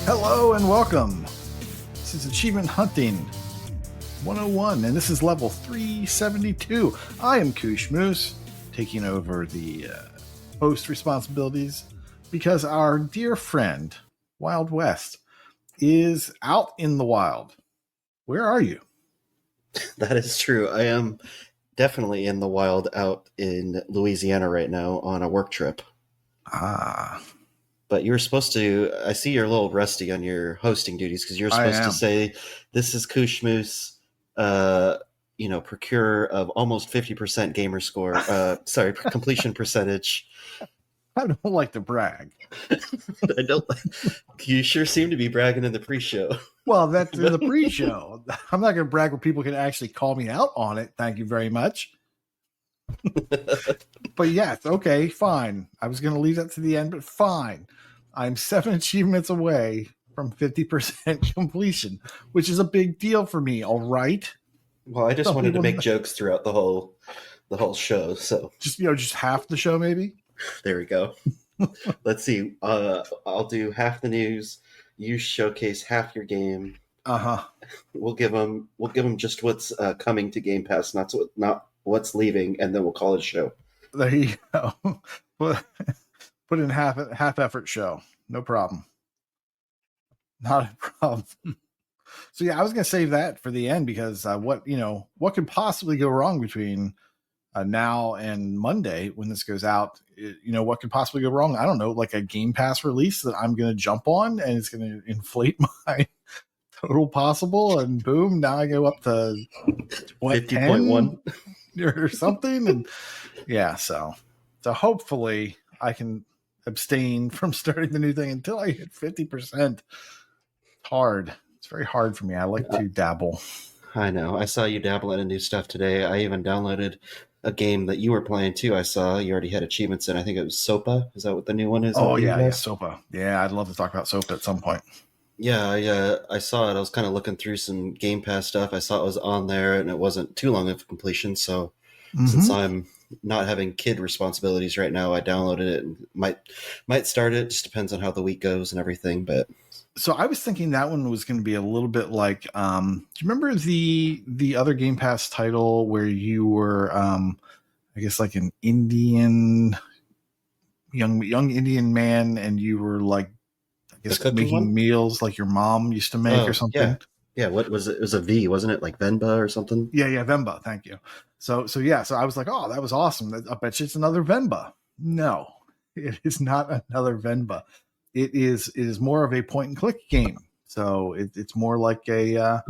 Hello and welcome. This is Achievement Hunting 101, and this is level 372. I am KooshMoose, taking over the host responsibilities because our dear friend, Wild West, is out in the wild. Where are you? That is true. I am definitely in the wild out in Louisiana right now on a work trip. But you were supposed to, I see you're a little rusty on your hosting duties because you're supposed to say, this is KooshMoose, procurer of almost 50% gamer score, completion percentage. I don't like to brag. I don't. You sure seem to be bragging in the pre-show. Well, that's in the pre-show. I'm not going to brag where people can actually call me out on it. Thank you very much. But yes, okay, fine. I was going to leave that to the end, but fine. I'm 7 achievements away from 50% completion, which is a big deal for me. All right. Well, I just wanted to make jokes throughout the whole show. So just half the show, maybe. There we go. Let's see. I'll do half the news. You showcase half your game. We'll give them just what's coming to Game Pass, not what's leaving, and then we'll call it a show. There you go. Put in half effort show. No problem. Not a problem. So yeah, I was gonna save that for the end because what could possibly go wrong between now and Monday when this goes out? What could possibly go wrong? I don't know, like a Game Pass release that I'm gonna jump on and it's gonna inflate my total possible, and boom, now I go up to 50.1 or something, and yeah, so hopefully I can abstain from starting the new thing until I hit 50%. Hard. It's very hard for me. I like to dabble. I know. I saw you dabbling in new stuff today. I even downloaded a game that you were playing too. I saw you already had achievements in. I think it was SOPA. Is that what the new one is? Oh yeah, SOPA. Yeah, I'd love to talk about SOPA at some point. Yeah, I saw it. I was kind of looking through some Game Pass stuff. I saw it was on there, and it wasn't too long of completion. So since I'm not having kid responsibilities right now, I downloaded it and might start it. Just depends on how the week goes and everything. But so I was thinking that one was going to be a little bit like, do you remember the other Game Pass title where you were, I guess like an Indian, young Indian man, and you were like, I guess making meals like your mom used to make or something. Yeah. What was it? It was a V, wasn't it? Like Venba or something? Yeah, Venba. Thank you. So I was like, oh, that was awesome. I bet you it's another Venba. No, it is not another Venba. It is more of a point and click game. So it's more like a,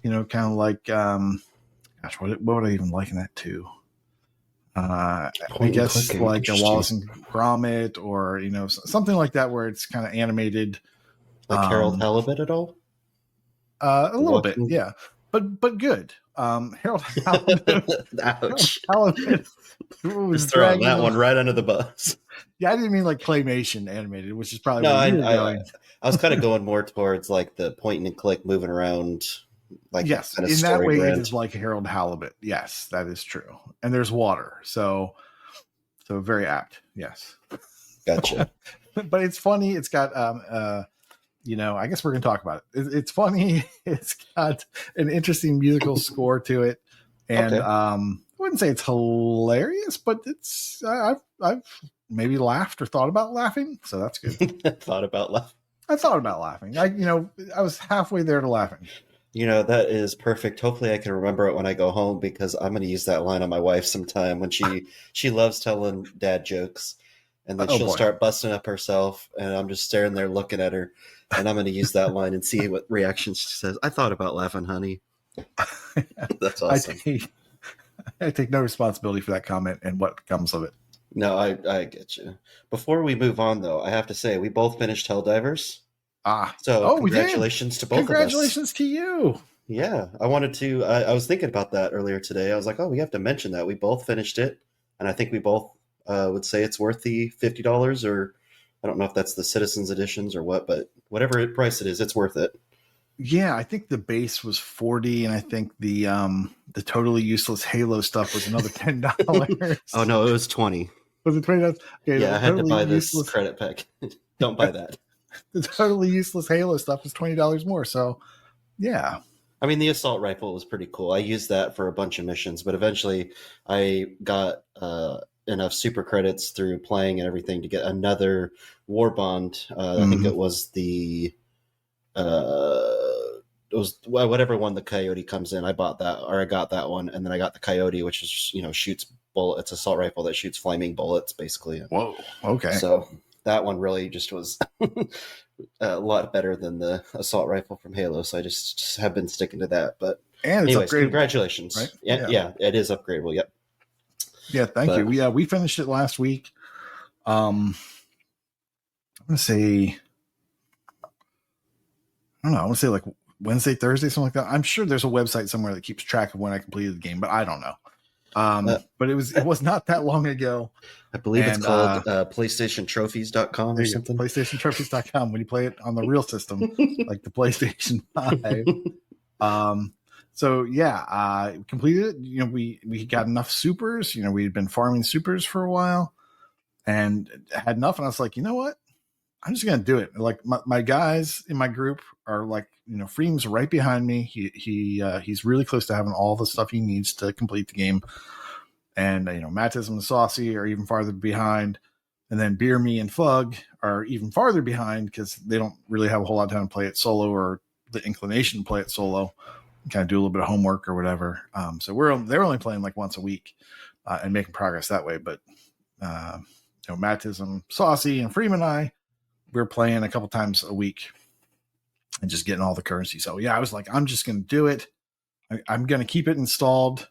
kind of like, gosh, what would I even liken that to? I guess like a Wallace and Gromit, or something like that, where it's kind of animated. Like Harold Halibut at all? A little bit, yeah, but good. Harold Halibut. Ouch! Halibut was throwing that one right under the bus. Yeah, I didn't mean like claymation animated, which is probably I was kind of going more towards like the point and click, moving around. Like yes, kind of in that way, it is like Harold Halibut. Yes, that is true. And there's water, so very apt. Yes, gotcha. But it's funny. It's got I guess we're gonna talk about it. It's funny. It's got an interesting musical score to it, and I wouldn't say it's hilarious, but it's I've maybe laughed or thought about laughing, so that's good. I thought about laughing. I was halfway there to laughing. That is perfect. Hopefully I can remember it when I go home, because I'm going to use that line on my wife sometime when she loves telling dad jokes, and then she'll start busting up herself, and I'm just staring there looking at her, and I'm going to use that line and see what reaction she says. I thought about laughing, honey. That's awesome. I take no responsibility for that comment and what comes of it. No, I get you. Before we move on, though, I have to say we both finished Helldivers. So congratulations to both of us. Congratulations to you. Yeah, I wanted to. I was thinking about that earlier today. I was like, we have to mention that we both finished it, and I think we both would say it's worth the $50, or I don't know if that's the Citizens Editions or what, but whatever price it is, it's worth it. Yeah, I think the base was $40, and I think the totally useless Halo stuff was another $10. Oh no, it was $20. Was it $20? Okay, yeah, I had to buy this credit pack. Don't buy that. the totally useless Halo stuff is $20 more. So, yeah. I mean, the assault rifle was pretty cool. I used that for a bunch of missions, but eventually I got enough super credits through playing and everything to get another war bond. I think it was the it was whatever one the Coyote comes in. I bought that, or I got that one, and then I got the Coyote, which is shoots bullet. It's an assault rifle that shoots flaming bullets, basically. Whoa. Okay. So that one really just was a lot better than the assault rifle from Halo. So I just have been sticking to that. But and it's anyways, congratulations. Right? Yeah, it is upgradable. Yep. Yeah, thank you. We finished it last week. I'm gonna say, I don't know. I want to say like Wednesday, Thursday, something like that. I'm sure there's a website somewhere that keeps track of when I completed the game, but I don't know. But it was not that long ago. I believe it's called PlayStationTrophies.com or something. PlayStationTrophies.com when you play it on the real system, like the PlayStation 5. So yeah, completed it. We got enough supers. We had been farming supers for a while and had enough. And I was like, you know what? I'm just gonna do it. Like my guys in my group are like, Freem's right behind me. He's really close to having all the stuff he needs to complete the game. And Mattism and Saucy are even farther behind. And then Beer, Me, and Fug are even farther behind because they don't really have a whole lot of time to play it solo or the inclination to play it solo. Kind of do a little bit of homework or whatever. So they're only playing like once a week and making progress that way. But Mattism, Saucy, and Freeman and I, we're playing a couple times a week and just getting all the currency. So yeah, I was like, I'm just going to do it. I'm going to keep it installed.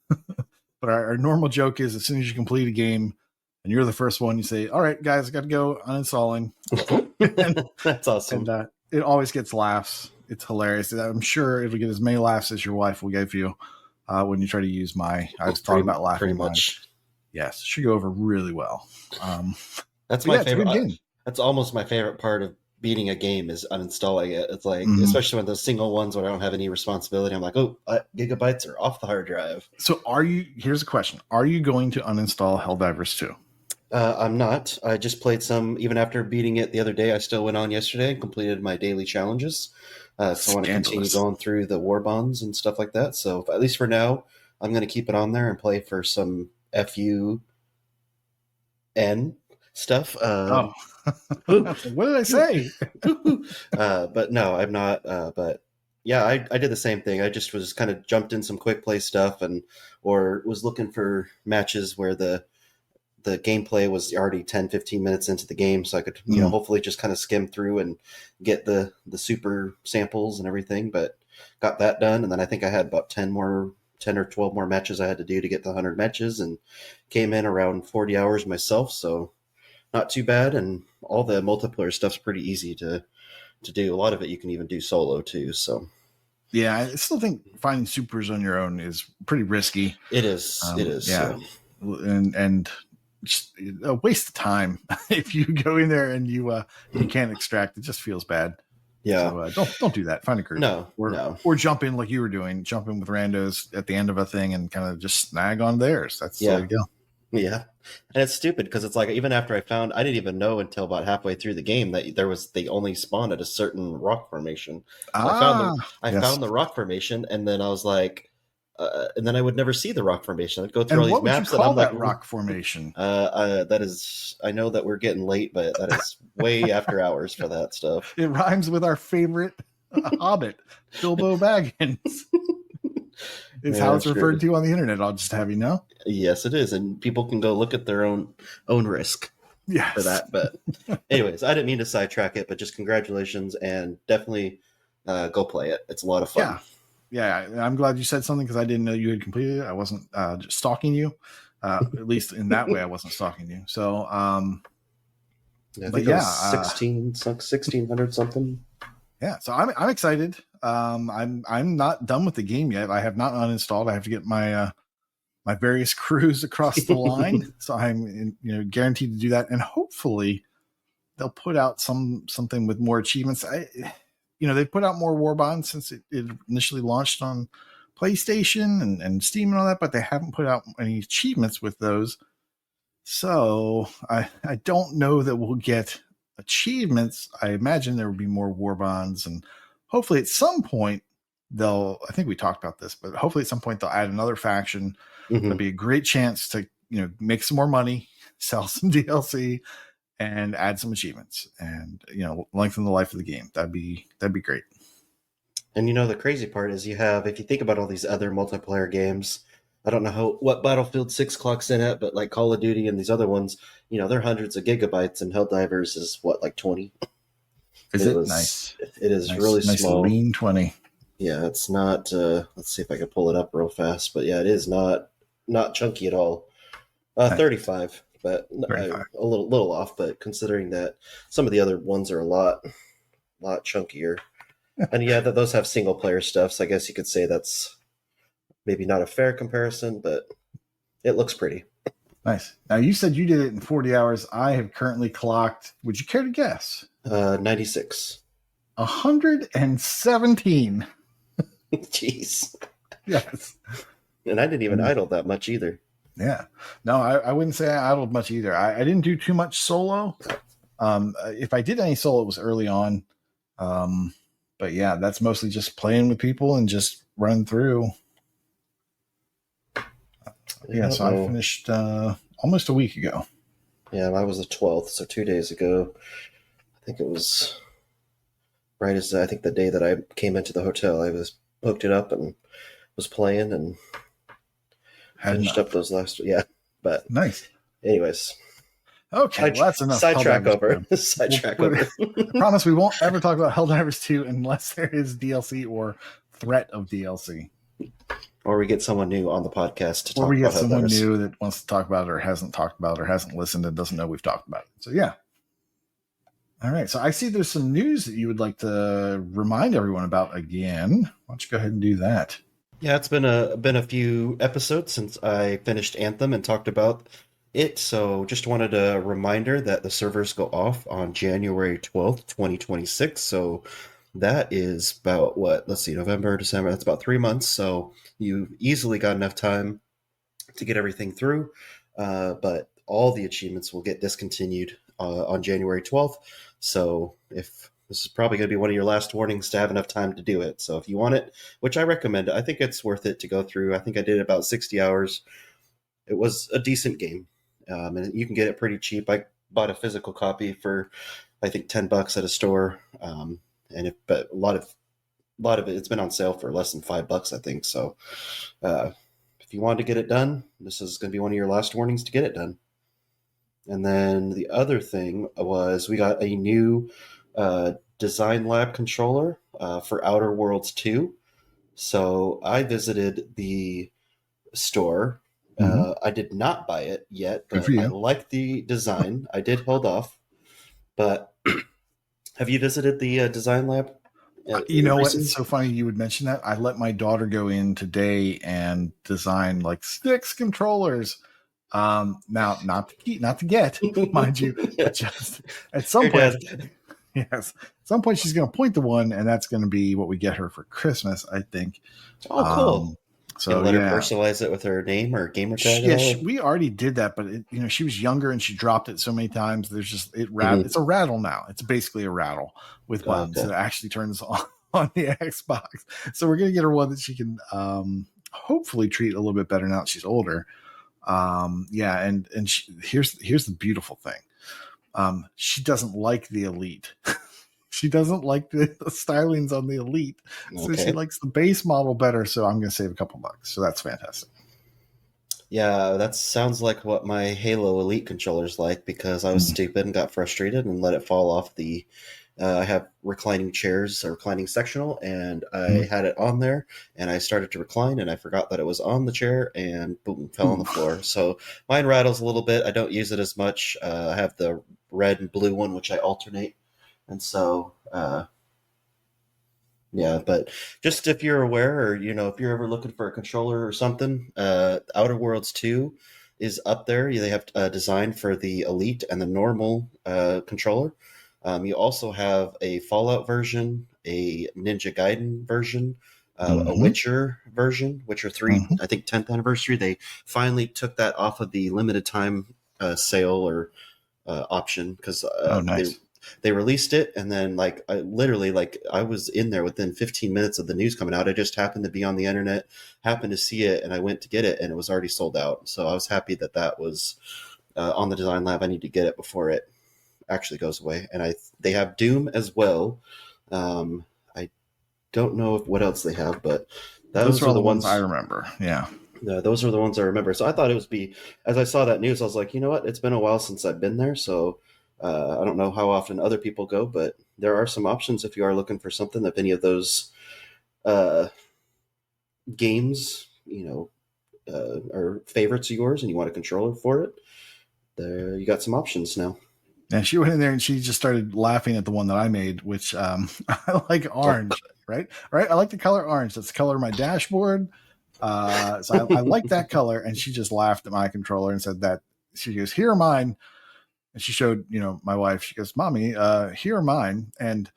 But our normal joke is as soon as you complete a game and you're the first one, you say, all right, guys, I got to go uninstalling. That's awesome. And it always gets laughs. It's hilarious. I'm sure it'll get as many laughs as your wife will give you when you try to use I was talking about laughing. Pretty much. Yes. It should go over really well. That's my favorite game. That's almost my favorite part of beating a game is uninstalling it. It's like, especially when those single ones where I don't have any responsibility, I'm like, gigabytes are off the hard drive. So here's a question. Are you going to uninstall Helldivers 2? I'm not. I just played some, even after beating it the other day, I still went on yesterday and completed my daily challenges. So I want to continue going through the war bonds and stuff like that. So at least for now, I'm going to keep it on there and play for some FUN stuff. What did I say? But no, I'm not. But yeah, I did the same thing. I just was kind of jumped in some quick play stuff or was looking for matches where the gameplay was already 10, 15 minutes into the game. So I could, hopefully just kind of skim through and get the super samples and everything, but got that done. And then I think I had about 10 or 12 more matches I had to do to get the 100 matches and came in around 40 hours myself. So not too bad. And all the multiplayer stuff's pretty easy to do. A lot of it you can even do solo too. So yeah, I still think finding supers on your own is pretty risky. It is. It is. Yeah. So. And just a waste of time if you go in there and you can't extract. It just feels bad. Yeah. So, don't do that. Find a group. No. Or jump in like you were doing, jump in with randos at the end of a thing and kind of just snag on theirs. That's the way to go. Yeah. And it's stupid because it's like, even after I didn't even know until about halfway through the game that they only spawn at a certain rock formation. I found the rock formation and then I was like, and then I would never see the rock formation. I'd go through all these maps and I'm like, rock formation. That is, I know that we're getting late, but that is way after hours for that stuff. It rhymes with our favorite Hobbit, Bilbo Baggins. It's how it's referred to on the internet. I'll just have you know. Yes, it is, and people can go look at their own risk for that. But anyways, I didn't mean to sidetrack it, but just congratulations and definitely go play it. It's a lot of fun. Yeah, I'm glad you said something because I didn't know you had completed it. I wasn't just stalking you. At least in that way, I wasn't stalking you. So, I think it was 1600 something. Yeah, so I'm excited. I'm not done with the game yet. I have not uninstalled. I have to get my my various crews across the line. So I'm guaranteed to do that, and hopefully they'll put out something with more achievements. They put out more war bonds since it initially launched on PlayStation and Steam and all that, but they haven't put out any achievements with those. So I don't know that we'll get achievements, I imagine there will be more war bonds, and hopefully at some point I think we talked about this, but hopefully at some point they'll add another faction. That'd be a great chance to, make some more money, sell some DLC, and add some achievements, and lengthen the life of the game. That'd be great. And the crazy part is if you think about all these other multiplayer games, I don't know what Battlefield 6 clocks in at, but like Call of Duty and these other ones, they're hundreds of gigabytes, and Helldivers is what, like 20? Is it? Nice. It is nice, really nice small. Lean 20. Yeah, it's not. Let's see if I can pull it up real fast. But yeah, it is not chunky at all. 35, but 35. A little off. But considering that some of the other ones are a lot chunkier, and yeah, those have single player stuff. So I guess you could say that's maybe not a fair comparison, but it looks pretty. Nice. Now you said you did it in 40 hours. I have currently clocked. Would you care to guess? 96. 117. Jeez. Yes. And I didn't even idle that much either. Yeah. No, I wouldn't say I idled much either. I didn't do too much solo. If I did any solo, it was early on. But yeah, that's mostly just playing with people and just running through. Yeah, so I finished almost a week ago. Yeah, I was the 12th, so 2 days ago. I think it was right as I think the day that I came into the hotel. I hooked it up and was playing and finished up those last. Yeah, but nice. Anyways, okay, well, that's enough. Sidetrack over. Sidetrack over. I promise we won't ever talk about Helldivers 2 unless there is DLC or threat of DLC. Or we get someone new on the podcast to talk about Helldivers. Or we get someone new that wants to talk about it or hasn't talked about it or hasn't listened and doesn't know we've talked about it. So yeah. All right. So I see there's some news that you would like to remind everyone about again. Why don't you go ahead and do that? Yeah, it's been a few episodes since I finished Anthem and talked about it. So just wanted a reminder that the servers go off on January 12th, 2026. So that is about November, December. That's about 3 months. So you've easily got enough time to get everything through. But all the achievements will get discontinued on January 12th. So this is probably going to be one of your last warnings to have enough time to do it. So if you want it, which I recommend, I think it's worth it to go through. I think I did about 60 hours. It was a decent game. And you can get it pretty cheap. I bought a physical copy for, I think, $10 at a store. But a lot of it, it's been on sale for less than $5, I think. So if you want to get it done, this is going to be one of your last warnings to get it done. And then the other thing was we got a new Design Lab controller for Outer Worlds 2. So I visited the store. I did not buy it yet, but I like the design. I did hold off. But have you visited the Design Lab? You know what? It's so funny you would mention that. I let my daughter go in today and design like 6 controllers. Now, not to get, mind you, but just at some point, yes, at some point she's going to point to one, and that's going to be what we get her for Christmas, I think. Oh, cool. So let her personalize it with her name or gamer tag. Yeah, we already did that, but she was younger and she dropped it so many times. There's just it's a rattle now. It's basically a rattle with buttons that actually turns on the Xbox. So we're gonna get her one that she can hopefully treat a little bit better now that she's older. And here's the beautiful thing. She doesn't like the Elite. She doesn't like the stylings on the Elite. So she likes the base model better. So I'm going to save a couple bucks. So that's fantastic. Yeah, that sounds like what my Halo Elite controller's like, because I was stupid and got frustrated and let it fall off the... I have reclining chairs, or reclining sectional, and I had it on there, and I started to recline, and I forgot that it was on the chair, and boom, fell on the floor. So mine rattles a little bit. I don't use it as much. I have the red and blue one, which I alternate. And so, but just if you're aware, or, if you're ever looking for a controller or something, Outer Worlds 2 is up there. They have designed for the Elite and the normal controller. You also have a Fallout version, a Ninja Gaiden version, a Witcher version, Witcher 3, I think 10th anniversary. They finally took that off of the limited time sale or option, because they released it, and then like I was in there within 15 minutes of the news coming out. I just happened to be on the internet, happened to see it, and I went to get it, and it was already sold out. So I was happy that was on the Design Lab. I need to get it before it actually goes away. And they have Doom as well. I don't know what else they have, but those are all the ones I remember. Yeah. Those are the ones I remember. So I thought it would be, as I saw that news, I was like, you know what? It's been a while since I've been there. So I don't know how often other people go, but there are some options if you are looking for something. If any of those games, are favorites of yours and you want a controller for it, there you got some options now. And she went in there and she just started laughing at the one that I made, which I like orange, right? I like the color orange. That's the color of my dashboard. So I like that color. And she just laughed at my controller and said that she goes, here are mine. And she showed, my wife, she goes, Mommy, here are mine. And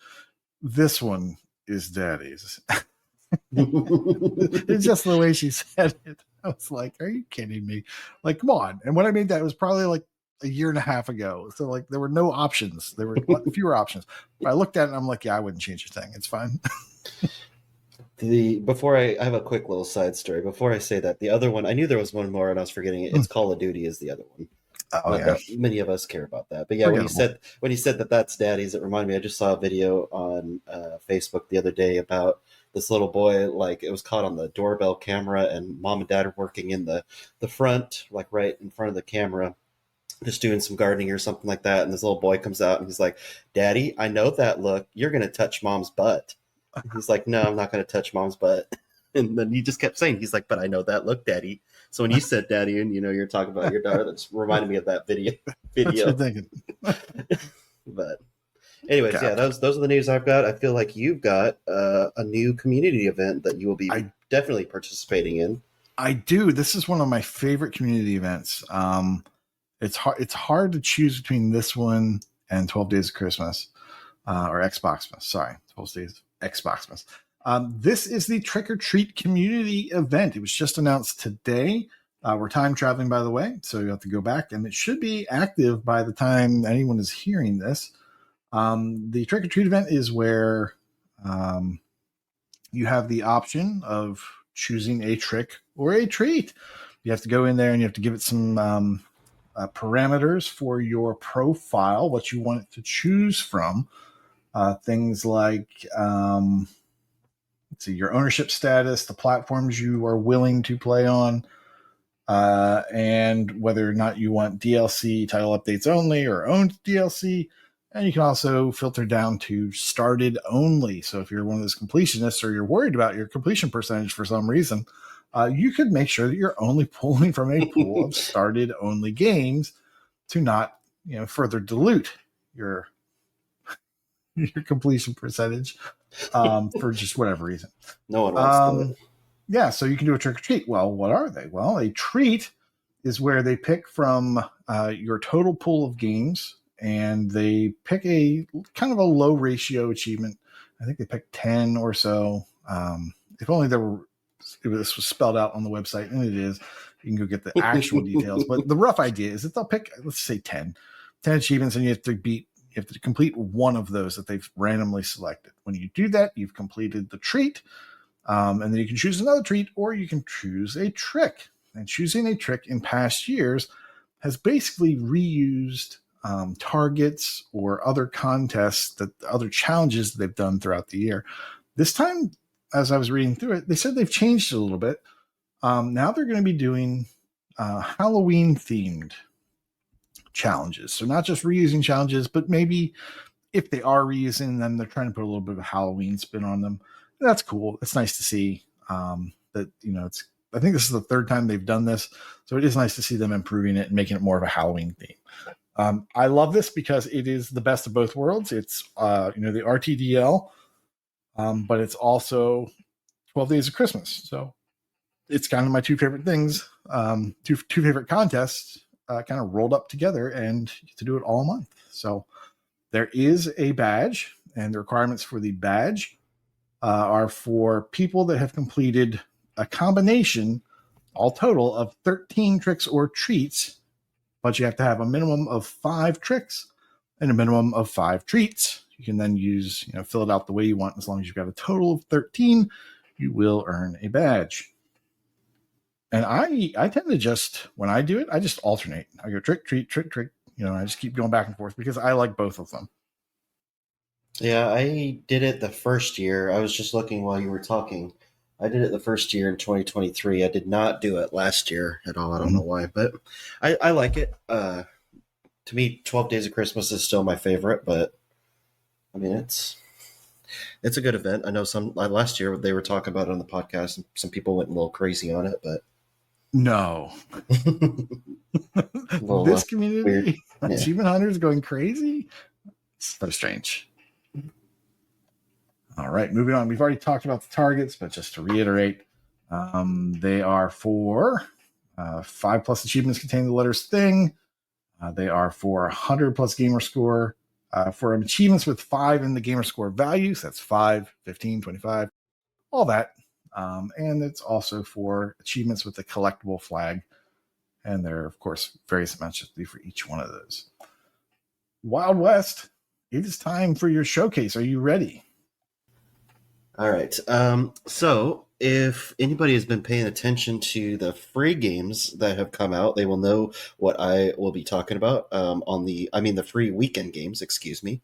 this one is Daddy's. It's just the way she said it. I was like, are you kidding me? Like, come on. And when I made that, it was probably like a year and a half ago. So like there were no options. There were fewer options. But I looked at it and I'm like, yeah, I wouldn't change a thing. It's fine. Before I have a quick little side story. Before I say that, the other one, I knew there was one more and I was forgetting it. It's Call of Duty is the other one. Oh, yeah. Many of us care about that. But yeah, when he said that that's Daddy's, it reminded me, I just saw a video on Facebook the other day about this little boy, like it was caught on the doorbell camera, and mom and dad are working in the front, like right in front of the camera, just doing some gardening or something like that. And this little boy comes out and he's like, Daddy, I know that look. You're going to touch mom's butt. And he's like, no, I'm not going to touch mom's butt. And then he just kept saying, he's like, but I know that look, Daddy. So when you said Daddy and, you're talking about your daughter, that's reminded me of that video. But anyways, yeah, those are the news I've got. I feel like you've got a new community event that you will be definitely participating in. I do. This is one of my favorite community events. It's hard to choose between this one and 12 Days of Christmas, or Xboxmas. Sorry, 12 Days Xboxmas. This is the Trick or Treat community event. It was just announced today. We're time traveling, by the way, so you have to go back, and it should be active by the time anyone is hearing this. The Trick or Treat event is where you have the option of choosing a trick or a treat. You have to go in there and you have to give it some parameters for your profile, what you want it to choose from. Things like, let's see, your ownership status, the platforms you are willing to play on, and whether or not you want DLC title updates only or owned DLC. And you can also filter down to started only. So if you're one of those completionists or you're worried about your completion percentage for some reason, you could make sure that you're only pulling from a pool of started only games to not, further dilute your completion percentage for just whatever reason. No one wants that. Yeah, so you can do a trick or treat. Well, what are they? Well, a treat is where they pick from your total pool of games, and they pick a kind of a low ratio achievement. I think they picked 10 or so. If only this was spelled out on the website, and it is. You can go get the actual details. But the rough idea is that they'll pick, let's say 10 achievements, and you have to complete one of those that they've randomly selected. When you do that, you've completed the treat. And then you can choose another treat, or you can choose a trick. And choosing a trick in past years has basically reused targets or other contests, other challenges that they've done throughout the year. This time, as I was reading through it, they said they've changed it a little bit. Now they're going to be doing Halloween-themed challenges. So not just reusing challenges, but maybe if they are reusing them, they're trying to put a little bit of a Halloween spin on them. That's cool. It's nice to see that, I think this is the third time they've done this. So it is nice to see them improving it and making it more of a Halloween theme. I love this because it is the best of both worlds. It's, the RTDL, but it's also 12 Days of Christmas. So it's kind of my two favorite things, two favorite contests kind of rolled up together, and you get to do it all month. So there is a badge, and the requirements for the badge are for people that have completed a combination, all total, of 13 tricks or treats, but you have to have a minimum of 5 tricks and a minimum of 5 treats. You can then use, fill it out the way you want. As long as you've got a total of 13, you will earn a badge. And I tend to just, when I do it, I just alternate. I go trick, treat, trick, trick. I just keep going back and forth because I like both of them. Yeah, I did it the first year. I was just looking while you were talking. I did it the first year in 2023. I did not do it last year at all. I don't know why, but I like it. To me, 12 Days of Christmas is still my favorite, but I mean, it's a good event. I know some last year they were talking about it on the podcast, and some people went a little crazy on it, but no, this community, achievement hunters going crazy. It's so strange. All right, moving on. We've already talked about the targets, but just to reiterate, they are for 5+ achievements containing the letters thing. They are for 100 plus gamer score. For achievements with 5 in the gamer score values, that's 5, 15, 25, all that. And it's also for achievements with the collectible flag. And there are, of course, various amounts to do for each one of those. Wild West, it is time for your showcase. Are you ready? All right. So if anybody has been paying attention to the free games that have come out, they will know what I will be talking about the free weekend games, excuse me.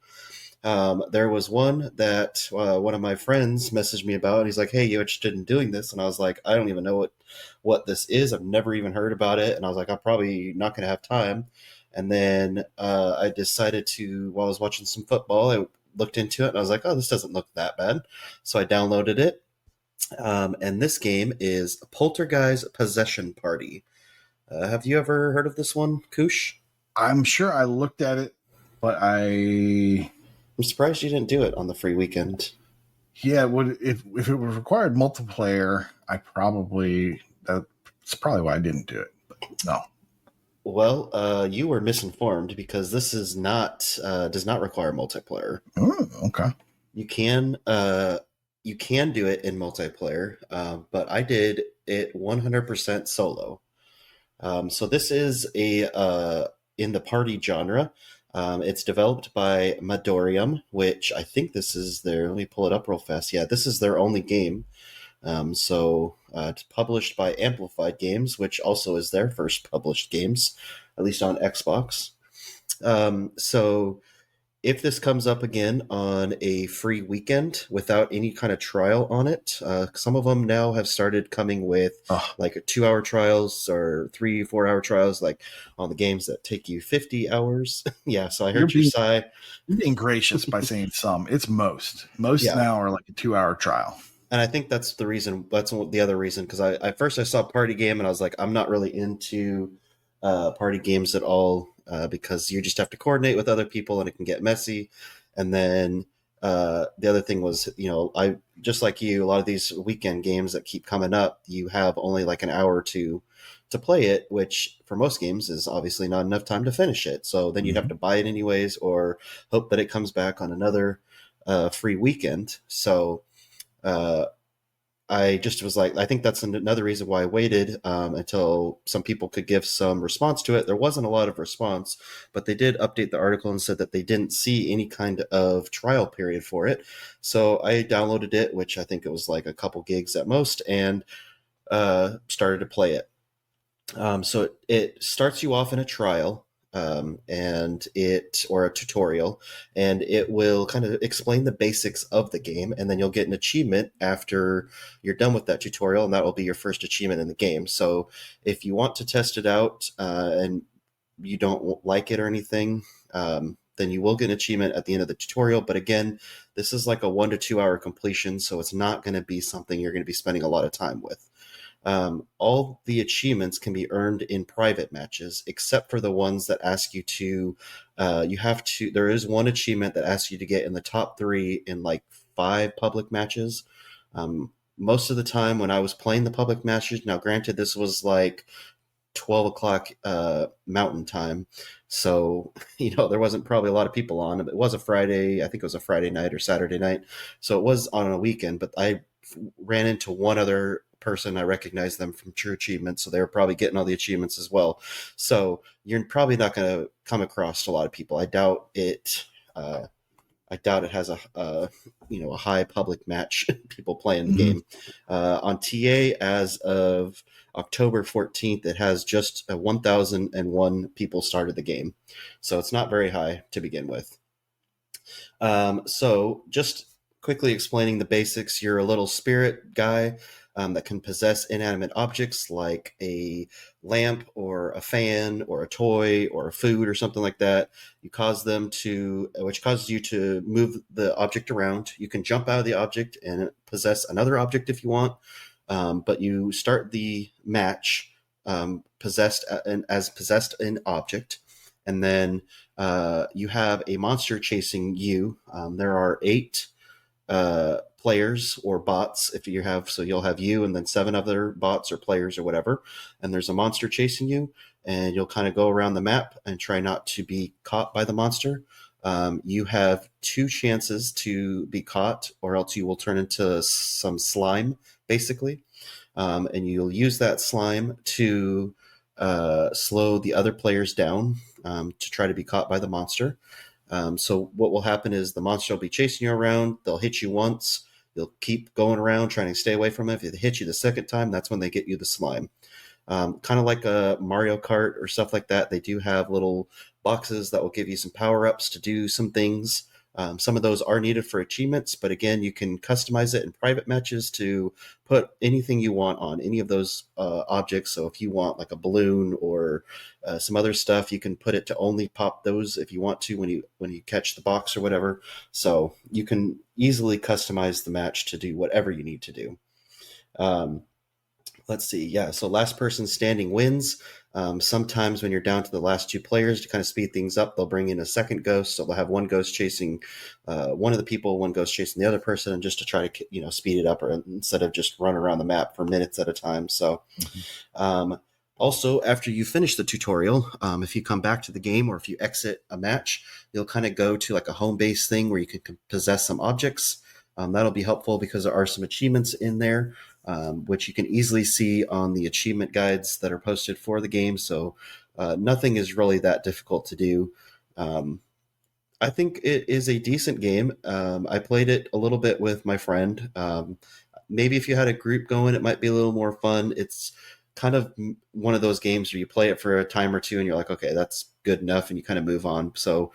There was one that one of my friends messaged me about, and he's like, "Hey, you interested in doing this?" And I was like, "I don't even know what this is. I've never even heard about it." And I was like, "I'm probably not going to have time." And then I decided to, while I was watching some football, I looked into it, and I was like, "Oh, this doesn't look that bad." So I downloaded it. And this game is Polterguys Possession Party. Have you ever heard of this one, Koosh? I'm sure I looked at it, but I'm surprised you didn't do it on the free weekend. Yeah, if it was required multiplayer, that's probably why I didn't do it. But no. Well, you were misinformed because this is does not require multiplayer. Oh, okay. You can do it in multiplayer, but I did it 100% solo. So this is in the party genre. It's developed by Madorium, which I think this is let me pull it up real fast. Yeah, this is their only game. It's published by Amplified Games, which also is their first published games, at least on Xbox. So if this comes up again on a free weekend without any kind of trial on it, some of them now have started coming with like 2-hour trials or 3-4 hour trials, like on the games that take you 50 hours. Yeah, so I heard you sigh. You're being gracious by saying some. It's most. Most now are like a 2-hour trial. And I think that's the reason. That's the other reason, because I first saw Party Game and I was like, I'm not really into party games at all, because you just have to coordinate with other people and it can get messy. And then the other thing was, I just like you, a lot of these weekend games that keep coming up, you have only like an hour to play it, which for most games is obviously not enough time to finish it. So then you'd have to buy it anyways or hope that it comes back on another free weekend. So I just was like, I think that's another reason why I waited until some people could give some response to it. There wasn't a lot of response, but they did update the article and said that they didn't see any kind of trial period for it. So I downloaded it, which I think it was like a couple gigs at most, and started to play it. So it starts you off in a trial. Or a tutorial, and it will kind of explain the basics of the game, and then you'll get an achievement after you're done with that tutorial, and that will be your first achievement in the game. So if you want to test it out and you don't like it or anything, then you will get an achievement at the end of the tutorial. But again, this is like a 1 to 2 hour completion, so it's not going to be something you're going to be spending a lot of time with. All the achievements can be earned in private matches, except for the ones that ask you to, there is one achievement that asks you to get in the top 3 in like 5 public matches. Most of the time when I was playing the public matches, now granted, this was like 12 o'clock mountain time. So, there wasn't probably a lot of people on. It was a Friday. I think it was a Friday night or Saturday night. So it was on a weekend, but I ran into one other person. I recognize them from True Achievements, so they're probably getting all the achievements as well. So you're probably not going to come across a lot of people. I doubt it. I doubt it has a high public match people playing the game. On TA as of October 14th, it has just 1,001 people started the game, so it's not very high to begin with. So just quickly explaining the basics, you're a little spirit guy that can possess inanimate objects like a lamp or a fan or a toy or a food or something like that. You cause them to, which causes you to move the object around. You can jump out of the object and possess another object if you want, but you start the match possessed an object, and then you have a monster chasing you. There are 8 players or bots if you have, so you'll have you and then 7 other bots or players or whatever, and there's a monster chasing you, and you'll kind of go around the map and try not to be caught by the monster. You have 2 chances to be caught, or else you will turn into some slime, basically, and you'll use that slime to slow the other players down to try to be caught by the monster. So what will happen is the monster will be chasing you around. They'll hit you once. You'll keep going around trying to stay away from it. If they hit you the second time, that's when they get you the slime. Kind of like a Mario Kart or stuff like that. They do have little boxes that will give you some power-ups to do some things. Some of those are needed for achievements, but again, you can customize it in private matches to put anything you want on any of those objects. So if you want like a balloon or some other stuff, you can put it to only pop those if you want to when you catch the box or whatever. So you can easily customize the match to do whatever you need to do. Let's see. Yeah. So last person standing wins. Sometimes when you're down to the last 2 players, to kind of speed things up, they'll bring in a second ghost. So they'll have one ghost chasing one of the people, one ghost chasing the other person, and just to try to, speed it up, or instead of just run around the map for minutes at a time. So, also, after you finish the tutorial, if you come back to the game or if you exit a match, you'll kind of go to like a home base thing where you can possess some objects. That'll be helpful because there are some achievements in there, which you can easily see on the achievement guides that are posted for the game. So nothing is really that difficult to do. I think it is a decent game. I played it a little bit with my friend. Maybe if you had a group going, it might be a little more fun. It's kind of one of those games where you play it for a time or two and you're like, okay, that's good enough, and you kind of move on. So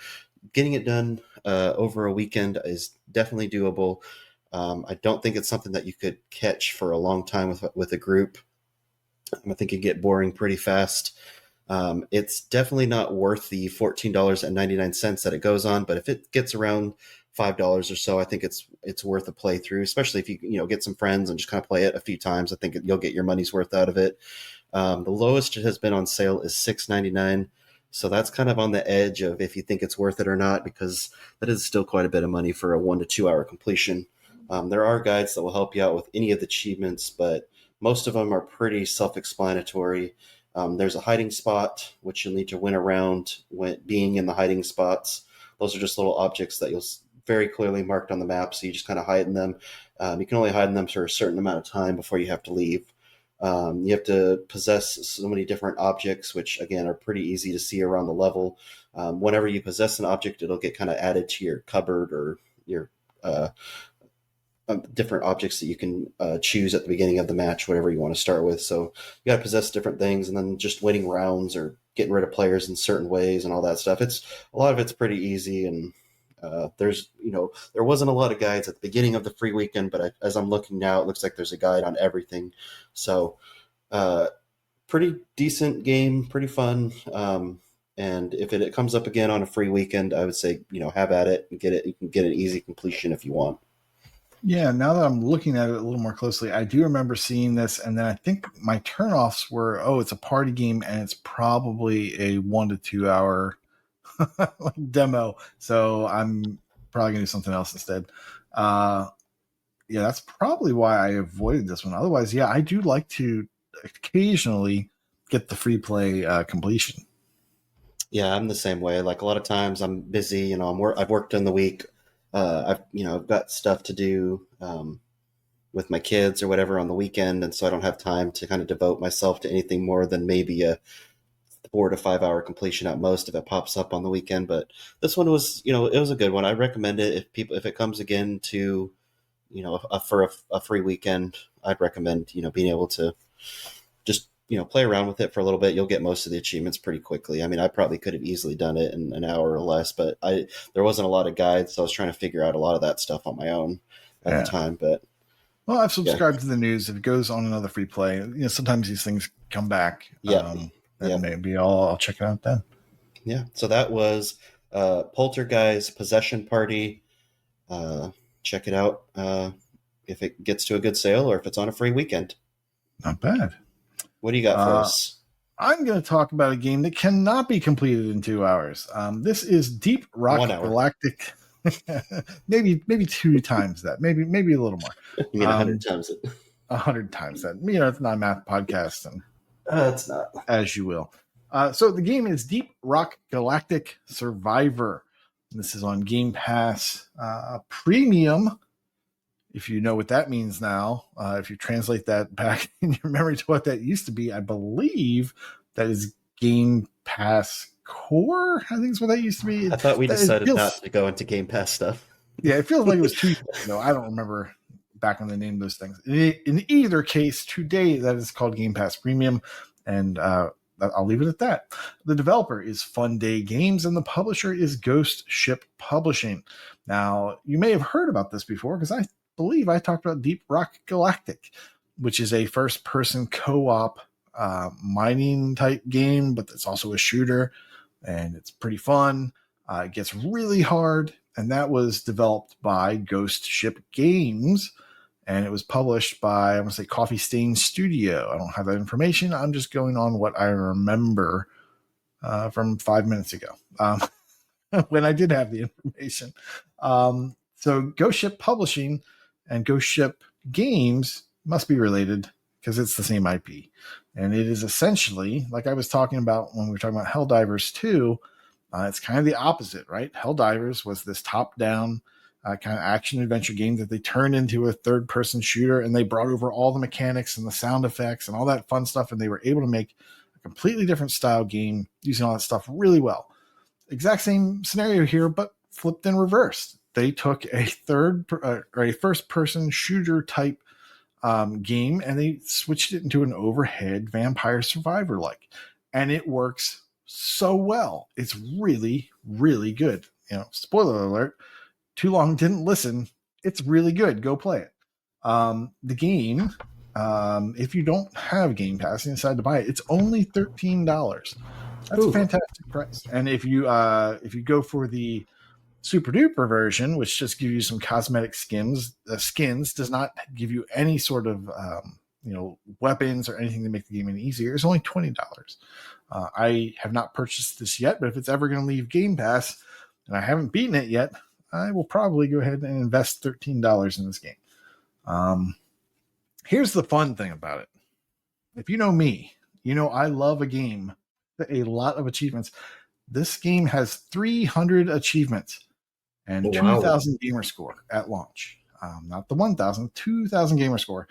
getting it done over a weekend is definitely doable. I don't think it's something that you could catch for a long time with a group. I think it'd get boring pretty fast. It's definitely not worth the $14.99 that it goes on, but if it gets around $5 or so, I think it's worth a playthrough, especially if you get some friends and just kind of play it a few times. I think you'll get your money's worth out of it. The lowest it has been on sale is $6.99. So that's kind of on the edge of if you think it's worth it or not, because that is still quite a bit of money for a 1 to 2 hour completion. There are guides that will help you out with any of the achievements, but most of them are pretty self-explanatory. There's a hiding spot, which you'll need to win around when being in the hiding spots. Those are just little objects that you'll very clearly marked on the map, so you just kind of hide in them. You can only hide in them for a certain amount of time before you have to leave. You have to possess so many different objects, which again are pretty easy to see around the level. Whenever you possess an object, it'll get kind of added to your cupboard or your different objects that you can choose at the beginning of the match, whatever you want to start with. So you got to possess different things, and then just winning rounds or getting rid of players in certain ways and all that stuff. A lot of it's pretty easy, and there wasn't a lot of guides at the beginning of the free weekend, but as I'm looking now, it looks like there's a guide on everything. So pretty decent game, pretty fun. And if it comes up again on a free weekend, I would say, have at it and get it. You can get an easy completion if you want. Yeah, now that I'm looking at it a little more closely, I do remember seeing this, and then I think my turnoffs were, it's a party game, and it's probably a 1 to 2 hour demo. So I'm probably gonna do something else instead. Yeah, that's probably why I avoided this one. Otherwise, yeah, I do like to occasionally get the free play completion. Yeah, I'm the same way. Like a lot of times I'm busy, I've worked in the week. I've got stuff to do. with my kids or whatever on the weekend, and so I don't have time to kind of devote myself to anything more than maybe a 4 to 5 hour completion at most if it pops up on the weekend. But this one was, it was a good one. I recommend it if it comes again to, for a free weekend. I'd recommend, being able to just, play around with it for a little bit. You'll get most of the achievements pretty quickly. I mean, I probably could have easily done it in an hour or less, but there wasn't a lot of guides, so I was trying to figure out a lot of that stuff on my own at the time. But well, I've subscribed to the news. If it goes on another free play, sometimes these things come back. And maybe I'll check it out then. Yeah. So that was Polterguys Possession Party. Check it out if it gets to a good sale or if it's on a free weekend. Not bad. What do you got for us? I'm going to talk about a game that cannot be completed in 2 hours. This is Deep Rock Galactic. maybe 2 times that. Maybe a little more. You mean 100 times it? 100 times that. It's not a math podcast, and it's not. As you will. So the game is Deep Rock Galactic Survivor. This is on Game Pass Premium. If you know what that means now, if you translate that back in your memory to what that used to be, I believe that is Game Pass Core. I think is what that used to be. I thought we decided not to go into Game Pass stuff. Yeah, it feels like it was 2 years ago. I don't remember back on the name of those things. In either case, today that is called Game Pass Premium, and I'll leave it at that. The developer is Fun Day Games, and the publisher is Ghost Ship Publishing. Now, you may have heard about this before because I believe I talked about Deep Rock Galactic, which is a first-person co-op mining type game, but it's also a shooter, and it's pretty fun. It gets really hard, and that was developed by Ghost Ship Games, and it was published by, I want to say, Coffee Stain Studio. I don't have that information. I'm just going on what I remember from 5 minutes ago when I did have the information. So Ghost Ship Publishing and Ghost Ship Games must be related because it's the same IP. And it is essentially, like I was talking about when we were talking about Helldivers 2, it's kind of the opposite, right? Helldivers was this top-down kind of action-adventure game that they turned into a third-person shooter, and they brought over all the mechanics and the sound effects and all that fun stuff, and they were able to make a completely different style game using all that stuff really well. Exact same scenario here, but flipped and reversed. They took a first-person shooter type game, and they switched it into an overhead vampire survivor like, and it works so well. It's really, really good. Spoiler alert, too long didn't listen. It's really good. Go play it. The game, if you don't have Game Pass and decide to buy it, it's only $13. That's a fantastic price. And if you go for the super duper version, which just gives you some cosmetic skins, does not give you any sort of weapons or anything to make the game any easier. It's only $20. I have not purchased this yet, but if it's ever going to leave Game Pass and I haven't beaten it yet, I will probably go ahead and invest $13 in this game. Here's the fun thing about it. If you know me, I love a game with a lot of achievements. This game has 300 achievements and 2,000 gamer score at launch. Not the 1,000, 2,000 gamer score.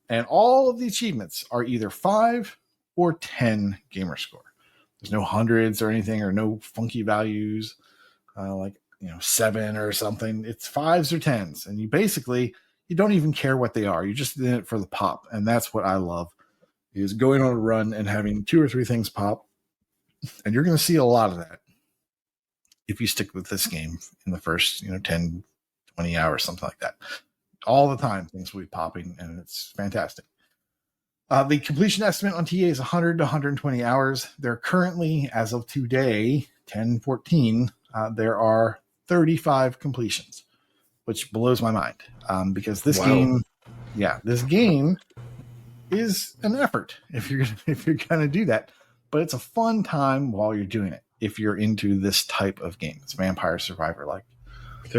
And all of the achievements are either 5 or 10 gamer score. There's no hundreds or anything, or no funky values like 7 or something. It's 5s or 10s, and you don't even care what they are. You're just in it for the pop, and that's what I love, is going on a run and having 2 or 3 things pop. And you're going to see a lot of that if you stick with this game in the first 10, 20 hours, something like that. All the time things will be popping, and it's fantastic. The completion estimate on TA is 100 to 120 hours. There currently, as of today, 10/14, there are 35 completions, which blows my mind, because this game is an effort if you're gonna do that, but it's a fun time while you're doing it. If you're into this type of game, it's Vampire Survivor like. If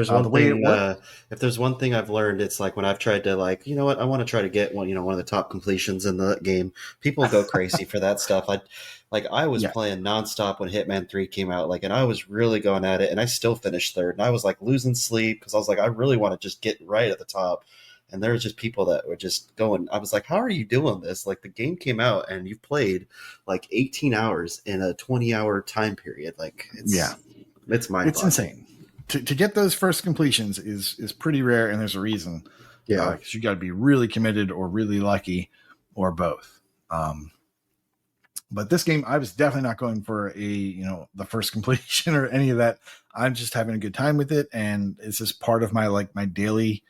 there's one thing I've learned, it's like when I've tried to I want to try to get one of the top completions in the game. People go crazy for that stuff. I was playing nonstop when Hitman 3 came out, and I was really going at it, and I still finished third, and I was losing sleep because I was I really want to just get right at the top. And there was just people that were just going. I was like, how are you doing this? Like, the game came out and you've played like 18 hours in a 20-hour time period. Like, it's mind-boggling. It's insane. To get those first completions is pretty rare, and there's a reason. Yeah, because you got to be really committed or really lucky, or both. But this game, I was definitely not going for the first completion or any of that. I'm just having a good time with it, and it's just part of my daily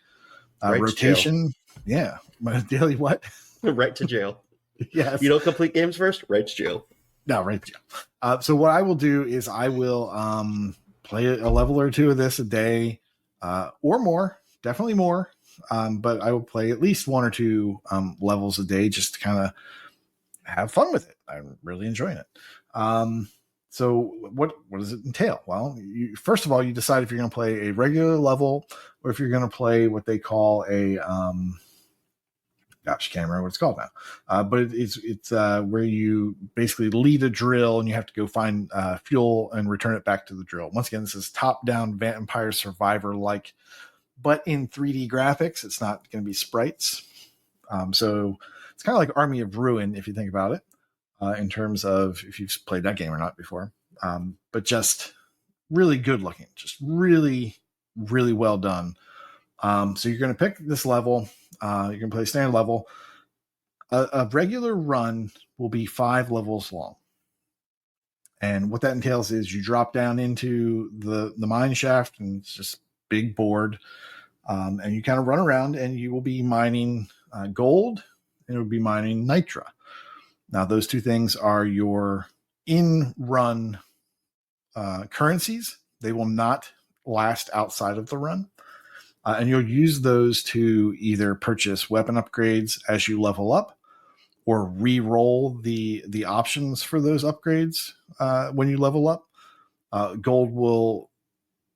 rotation. Yeah, my daily what? Right to jail. Yes. You don't complete games first, right to jail. No, right to jail. So what I will do is I will play a level or two of this a day, or more, definitely more. But I will play at least one or two levels a day just to kind of have fun with it. I'm really enjoying it. So what does it entail? Well, first of all, you decide if you're going to play a regular level or if you're going to play what they call a gosh, can't remember what it's called now. But it's where you basically lead a drill and you have to go find fuel and return it back to the drill. Once again, this is top-down Vampire Survivor-like, but in 3D graphics. It's not going to be sprites. So it's kind of like Army of Ruin, if you think about it, in terms of if you've played that game or not before. But just really good looking, just really, really well done. So you're going to pick this level. You're going to play standard level. A regular run will be 5 levels long. And what that entails is you drop down into the mine shaft, and it's just big board. And you kind of run around, and you will be mining gold, and it will be mining nitra. Now, those two things are your in-run currencies. They will not last outside of the run. And you'll use those to either purchase weapon upgrades as you level up, or re-roll the options for those upgrades when you level up. Gold will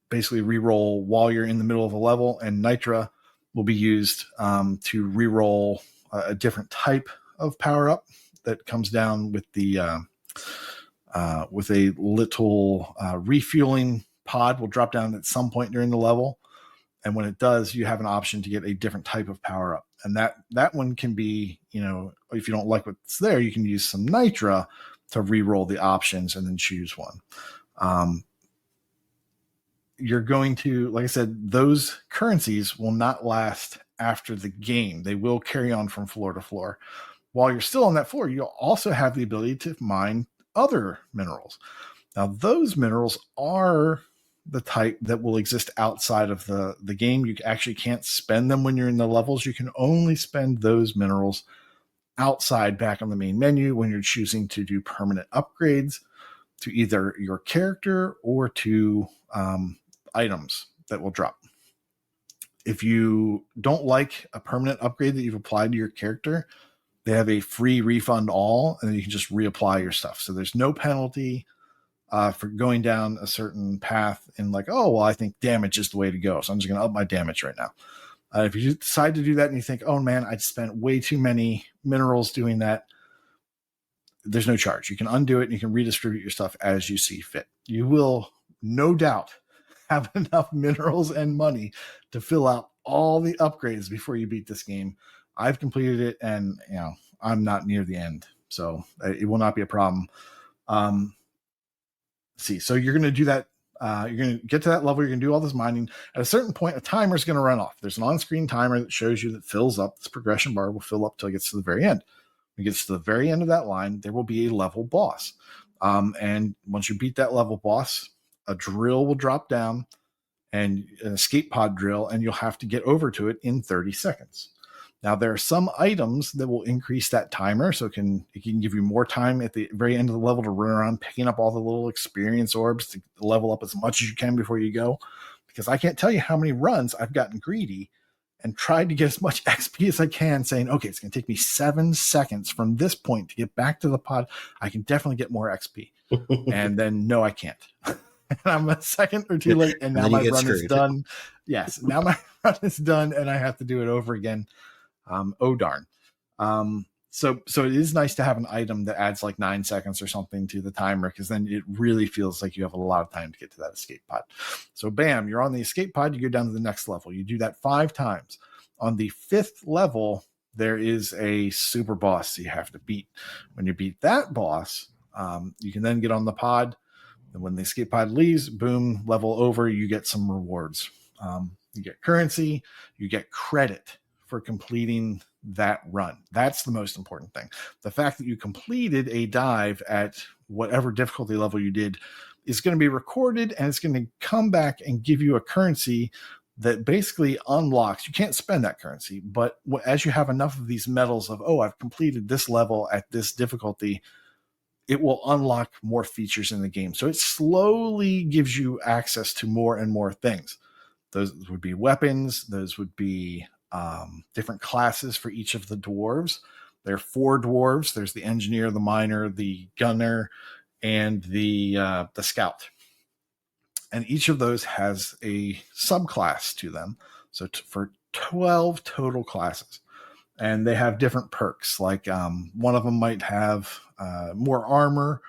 basically re-roll while you're in the middle of a level, and nitra will be used to re-roll a different type of power-up that comes down with with a little refueling pod will drop down at some point during the level. And when it does, you have an option to get a different type of power up. And that one can be, if you don't like what's there, you can use some nitra to re-roll the options and then choose one. You're going to, like I said, those currencies will not last after the game. They will carry on from floor to floor. While you're still on that floor, you'll also have the ability to mine other minerals. Now, those minerals are the type that will exist outside of the game. You actually can't spend them when you're in the levels. You can only spend those minerals outside back on the main menu when you're choosing to do permanent upgrades to either your character or to items that will drop. If you don't like a permanent upgrade that you've applied to your character, they have a free refund all, and then you can just reapply your stuff. So there's no penalty for going down a certain path and I think damage is the way to go. So I'm just going to up my damage right now. If you decide to do that and you think, oh man, I spent way too many minerals doing that, there's no charge. You can undo it and you can redistribute your stuff as you see fit. You will no doubt have enough minerals and money to fill out all the upgrades before you beat this game. I've completed it, and I'm not near the end, so it will not be a problem. So you're going to do that. You're going to get to that level. You're going to do all this mining. At a certain point, a timer is going to run off. There's an on-screen timer that shows you that fills up. This progression bar will fill up till it gets to the very end. When it gets to the very end of that line, there will be a level boss. And once you beat that level boss, a drill will drop down, and an escape pod drill, and you'll have to get over to it in 30 seconds. Now, there are some items that will increase that timer, so it can give you more time at the very end of the level to run around picking up all the little experience orbs to level up as much as you can before you go. Because I can't tell you how many runs I've gotten greedy and tried to get as much XP as I can, saying, okay, it's going to take me 7 seconds from this point to get back to the pod. I can definitely get more XP. And then, no, I can't. And I'm a second or two late, and now my run is done. Yes, now my run is done, and I have to do it over again. Oh darn. So it is nice to have an item that adds 9 seconds or something to the timer, because then it really feels like you have a lot of time to get to that escape pod. So bam, you're on the escape pod. You go down to the next level. You do that 5 times. On the 5th level, there is a super boss you have to beat. When you beat that boss, you can then get on the pod. And when the escape pod leaves, boom, level over, you get some rewards. You get currency, you get credit for completing that run. That's the most important thing. The fact that you completed a dive at whatever difficulty level you did is going to be recorded, and it's going to come back and give you a currency that basically unlocks. You can't spend that currency, but as you have enough of these medals of, oh, I've completed this level at this difficulty, it will unlock more features in the game. So it slowly gives you access to more and more things. Those would be weapons. Those would be different classes for each of the dwarves. There are 4 dwarves. There's the engineer, the miner, the gunner, and the scout. And each of those has a subclass to them. So for 12 total classes. And they have different perks. Like one of them might have more armor,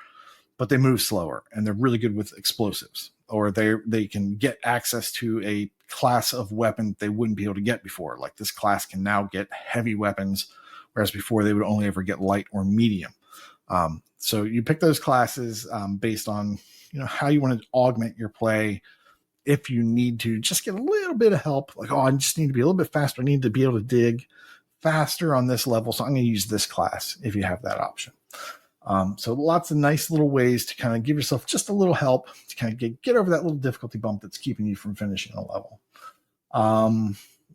but they move slower. And they're really good with explosives. Or they can get access to a class of weapon they wouldn't be able to get before. Like this class can now get heavy weapons, whereas before they would only ever get light or medium. So you pick those classes based on how you want to augment your play. If you need to just get a little bit of help, like, I just need to be a little bit faster. I need to be able to dig faster on this level. So I'm going to use this class if you have that option. So lots of nice little ways to kind of give yourself just a little help to kind of get over that little difficulty bump that's keeping you from finishing a level.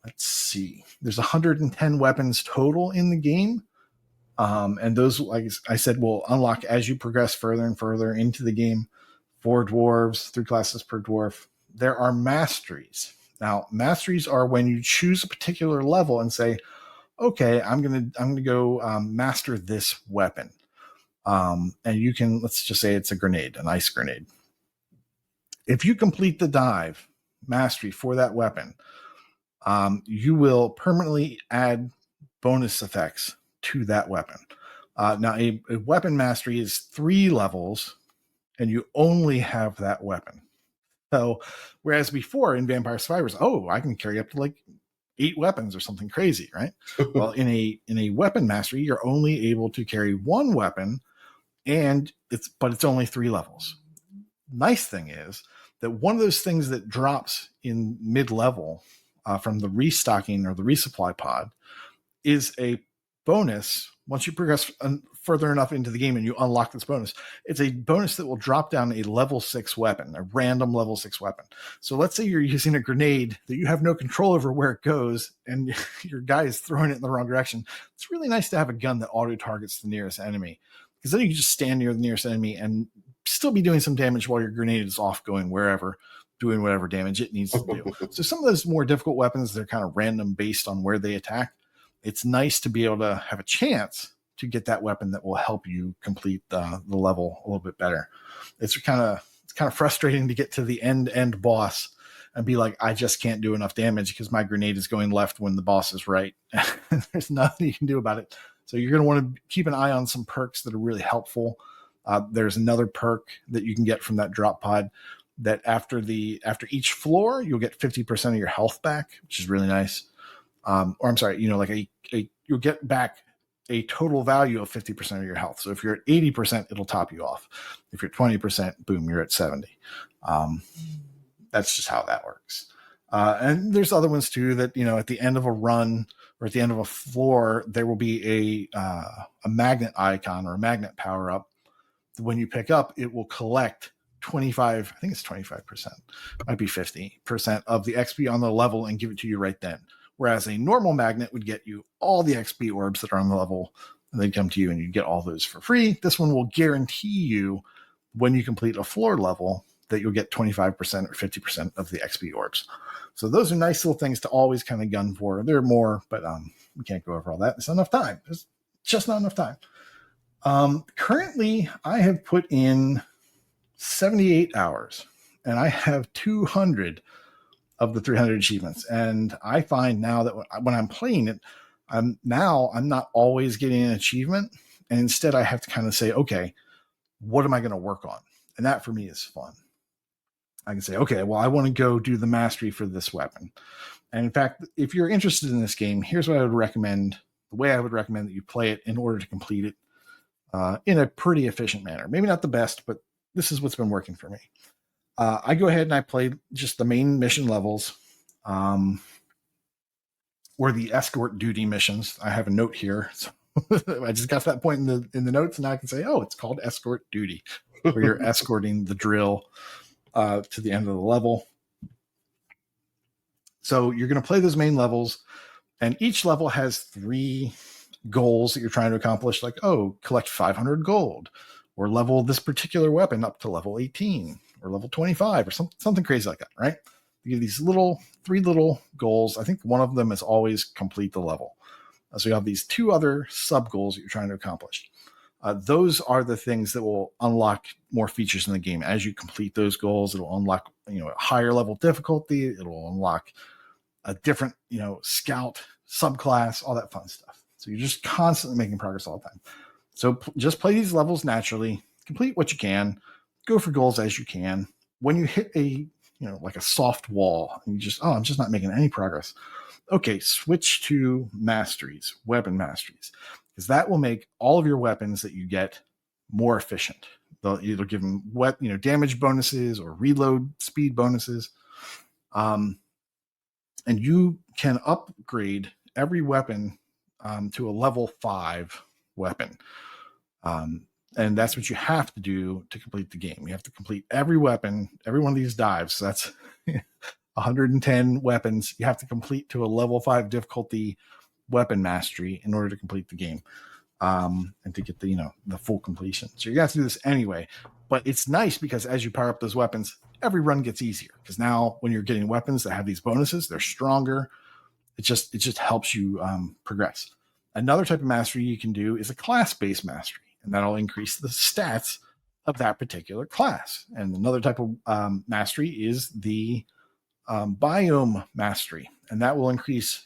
Let's see. There's 110 weapons total in the game. And those, like I said, will unlock as you progress further and further into the game. 4 dwarves, 3 classes per dwarf. There are masteries. Now, masteries are when you choose a particular level and say, okay, I'm gonna go master this weapon. And you can, let's just say it's a grenade, an ice grenade. If you complete the dive mastery for that weapon, you will permanently add bonus effects to that weapon. Now, a weapon mastery is 3 levels, and you only have that weapon. So, whereas before in Vampire Survivors, I can carry up to like 8 weapons or something crazy, right? Well, in a weapon mastery, you're only able to carry 1 weapon, and it's only 3 levels. Nice thing is that one of those things that drops in mid-level from the restocking or the resupply pod is a bonus. Once you progress further enough into the game and you unlock this bonus, it's a bonus that will drop down a level 6 weapon, a random level 6 weapon. So let's say you're using a grenade that you have no control over where it goes, and your guy is throwing it in the wrong direction. It's really nice to have a gun that auto targets the nearest enemy, because then you can just stand near the nearest enemy and still be doing some damage while your grenade is off going wherever, doing whatever damage it needs to do. So some of those more difficult weapons, they're kind of random based on where they attack. It's nice to be able to have a chance to get that weapon that will help you complete the level a little bit better. It's kind of frustrating to get to the end boss and be like, I just can't do enough damage because my grenade is going left when the boss is right. There's nothing you can do about it. So you're going to want to keep an eye on some perks that are really helpful. There's another perk that you can get from that drop pod that after each floor, you'll get 50% of your health back, which is really nice. Or I'm sorry, you'll get back a total value of 50% of your health. So if you're at 80%, it'll top you off. If you're 20%, boom, you're at 70. That's just how that works. And there's other ones too that, at the end of a run or at the end of a floor, there will be a magnet icon or a magnet power up. When you pick up, it will collect 25, I think it's 25%, might be 50% of the XP on the level and give it to you right then. Whereas a normal magnet would get you all the XP orbs that are on the level, and they'd come to you and you get all those for free. This one will guarantee you when you complete a floor level that you'll get 25% or 50% of the XP orbs. So those are nice little things to always kind of gun for. There are more, but we can't go over all that. It's not enough time. It's just not enough time. Currently, I have put in 78 hours, and I have 200 of the 300 achievements. And I find now that when I'm playing it, I'm not always getting an achievement. And instead I have to kind of say, okay, what am I going to work on? And that for me is fun. I can say, okay, well, I want to go do the mastery for this weapon. And in fact, if you're interested in this game, here's what I would recommend. The way I would recommend that you play it in order to complete it in a pretty efficient manner. Maybe not the best, but this is what's been working for me. I go ahead and I play just the main mission levels, or the escort duty missions. I have a note here. So I just got to that point in the notes, and now I can say, oh, it's called escort duty, where you're escorting the drill to the end of the level. So you're going to play those main levels, and each level has 3 goals that you're trying to accomplish, like, oh, collect 500 gold, or level this particular weapon up to level 18, or level 25, or something crazy like that, right? You give these 3 little goals. I think one of them is always complete the level. So you have these 2 other sub goals that you're trying to accomplish. Those are the things that will unlock more features in the game. As you complete those goals, it'll unlock, a higher level difficulty. It'll unlock a different, scout subclass, all that fun stuff. So you're just constantly making progress all the time. So just play these levels naturally, complete what you can, go for goals as you can. When you hit a, like a soft wall, and you just, I'm just not making any progress. Okay, switch to masteries, weapon masteries, because that will make all of your weapons that you get more efficient. They'll either give them damage bonuses or reload speed bonuses. And you can upgrade every weapon to a level 5 weapon. And that's what you have to do to complete the game. You have to complete every weapon, every one of these dives. So that's 110 weapons you have to complete to a level 5 difficulty weapon mastery in order to complete the game, and to get the full completion. So you have to do this anyway. But it's nice because as you power up those weapons, every run gets easier, because now when you're getting weapons that have these bonuses, they're stronger. It just helps you progress. Another type of mastery you can do is a class-based mastery, and that'll increase the stats of that particular class. And another type of mastery is the biome mastery, and that will increase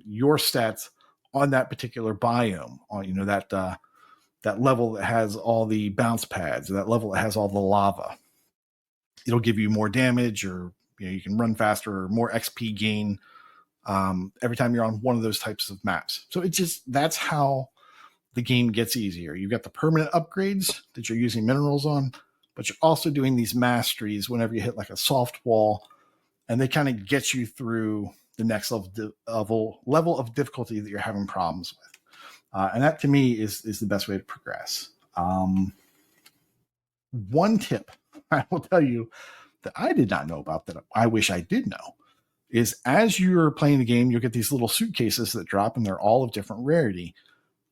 your stats on that particular biome, on that level that has all the bounce pads, or that level that has all the lava. It'll give you more damage, or you can run faster, or more XP gain every time you're on one of those types of maps. So that's how the game gets easier. You've got the permanent upgrades that you're using minerals on, but you're also doing these masteries whenever you hit like a soft wall, and they kind of get you through the next level of difficulty that you're having problems with. And that to me is the best way to progress. One tip I will tell you that I did not know about, that I wish I did know, is as you're playing the game, you'll get these little suitcases that drop, and they're all of different rarity.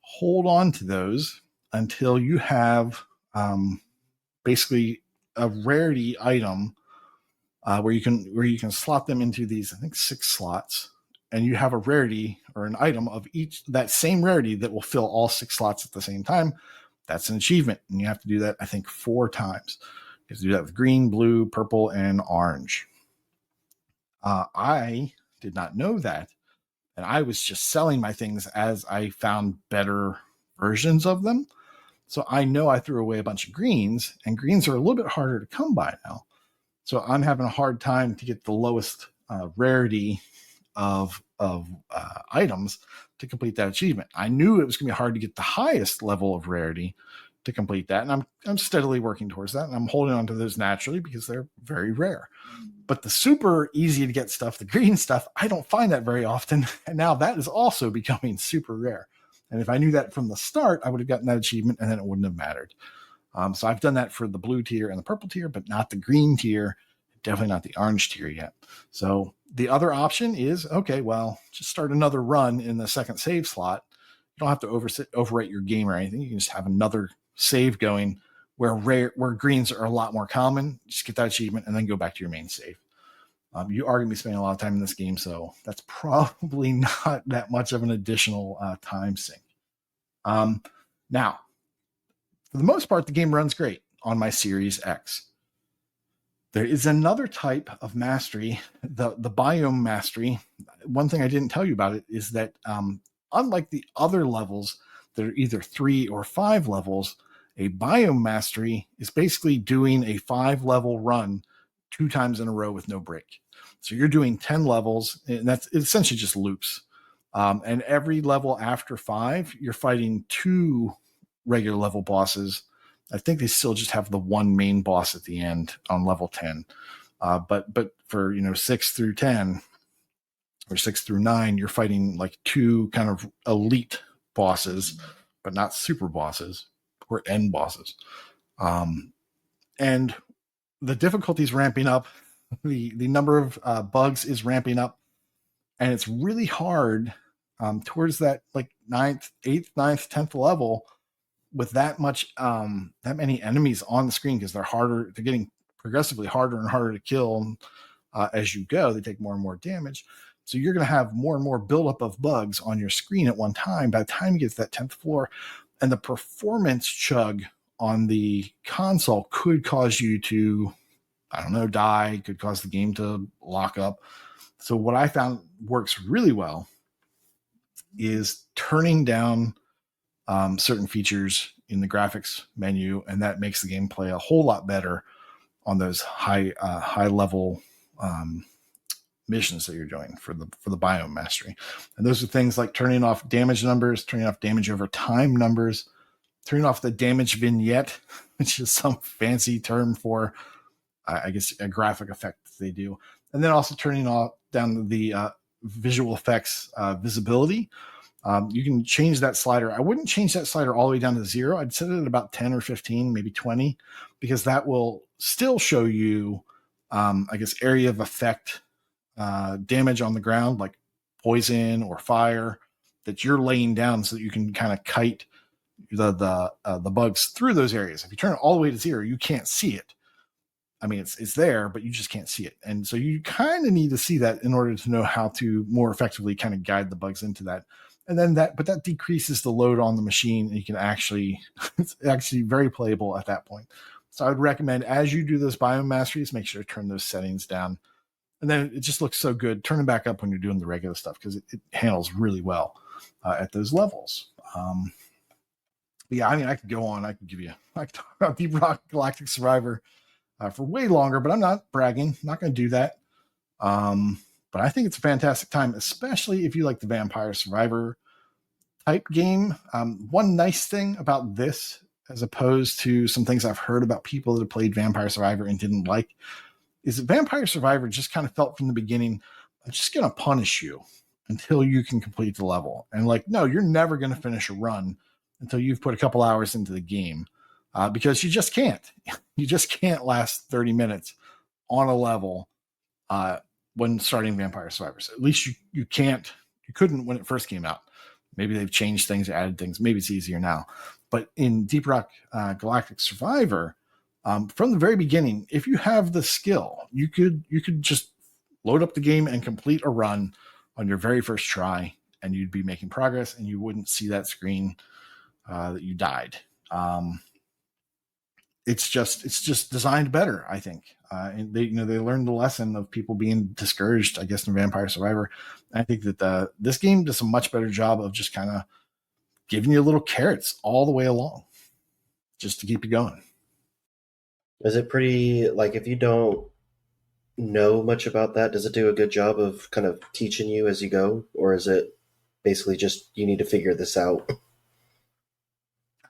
Hold on to those until you have basically a rarity item where you can slot them into these, I think, 6 slots, and you have a rarity or an item of each that same rarity that will fill all 6 slots at the same time. That's an achievement, and you have to do that, I think, 4 times. You have to do that with green, blue, purple, and orange. I did not know that, and I was just selling my things as I found better versions of them. So I know I threw away a bunch of greens, and greens are a little bit harder to come by now. So I'm having a hard time to get the lowest rarity of items to complete that achievement. I knew it was going to be hard to get the highest level of rarity to complete that, and I'm steadily working towards that, and I'm holding on to those naturally because they're very rare. But the super easy to get stuff, the green stuff, I don't find that very often, and now that is also becoming super rare. And if I knew that from the start, I would have gotten that achievement, and then it wouldn't have mattered. So I've done that for the blue tier and the purple tier, but not the green tier, definitely not the orange tier yet. So the other option is, okay, well, just start another run in the second save slot. You don't have to overwrite your game or anything. You can just have another save going where greens are a lot more common. Just get that achievement and then go back to your main save. You are going to be spending a lot of time in this game, so that's probably not that much of an additional time sink. Now, for the most part, the game runs great on my Series X. There is another type of mastery, the biome mastery. One thing I didn't tell you about it is that unlike the other levels that are either 3 or 5 levels, a biome mastery is basically doing a 5-level run 2 times in a row with no break. So you're doing 10 levels, and that's essentially just loops. And every level after 5, you're fighting 2 regular level bosses. I think they still just have the one main boss at the end on level 10. But for 6 through 10 or 6 through 9, you're fighting like 2 kind of elite bosses, but not super bosses or end bosses. And the difficulty is ramping up. The number of bugs is ramping up, and it's really hard towards that like 9th, 8th, 9th, 10th level with that many enemies on the screen, because they're getting progressively harder and harder to kill as you go. They take more and more damage. So you're going to have more and more buildup of bugs on your screen at one time by the time you get to that 10th floor. And the performance chug on the console could cause you to, die, could cause the game to lock up. So what I found works really well is turning down certain features in the graphics menu, and that makes the game play a whole lot better on those high level missions that you're doing for the biome mastery. And those are things like turning off damage numbers, turning off damage over time numbers, turning off the damage vignette, which is some fancy term for I guess a graphic effect they do, and then also turning down the visual effects visibility. You can change that slider. I wouldn't change that slider all the way down to 0. I'd set it at about 10 or 15, maybe 20, because that will still show you, I guess, area of effect damage on the ground, like poison or fire, that you're laying down, so that you can kind of kite the bugs through those areas. If you turn it all the way to 0, you can't see it. I mean, it's there, but you just can't see it. And so you kind of need to see that in order to know how to more effectively kind of guide the bugs into that. And then that decreases the load on the machine, and you can it's actually very playable at that point. So I would recommend, as you do those biome masteries, make sure to turn those settings down. And then it just looks so good. Turn it back up when you're doing the regular stuff, because it handles really well at those levels. Yeah, I mean, I could go on. I could talk about Deep Rock Galactic Survivor for way longer, but I'm not bragging. I'm not going to do that. But I think it's a fantastic time, especially if you like the Vampire Survivor type game. One nice thing about this, as opposed to some things I've heard about people that have played Vampire Survivor and didn't like, is that Vampire Survivor just kind of felt from the beginning, I'm just going to punish you until you can complete the level. And like, no, you're never going to finish a run until you've put a couple hours into the game. Because you just can't. You just can't last 30 minutes on a level when starting Vampire Survivors. At least you couldn't when it first came out. Maybe they've changed things, added things. Maybe it's easier now. But in Deep Rock Galactic Survivor, from the very beginning, if you have the skill, you could just load up the game and complete a run on your very first try, and you'd be making progress, and you wouldn't see that screen that you died. It's just designed better, I think. And they learned the lesson of people being discouraged, I guess, in Vampire Survivor. And I think that this game does a much better job of just kind of giving you little carrots all the way along, just to keep you going. Is it pretty, like, if you don't know much about that, does it do a good job of kind of teaching you as you go? Or is it basically just, you need to figure this out?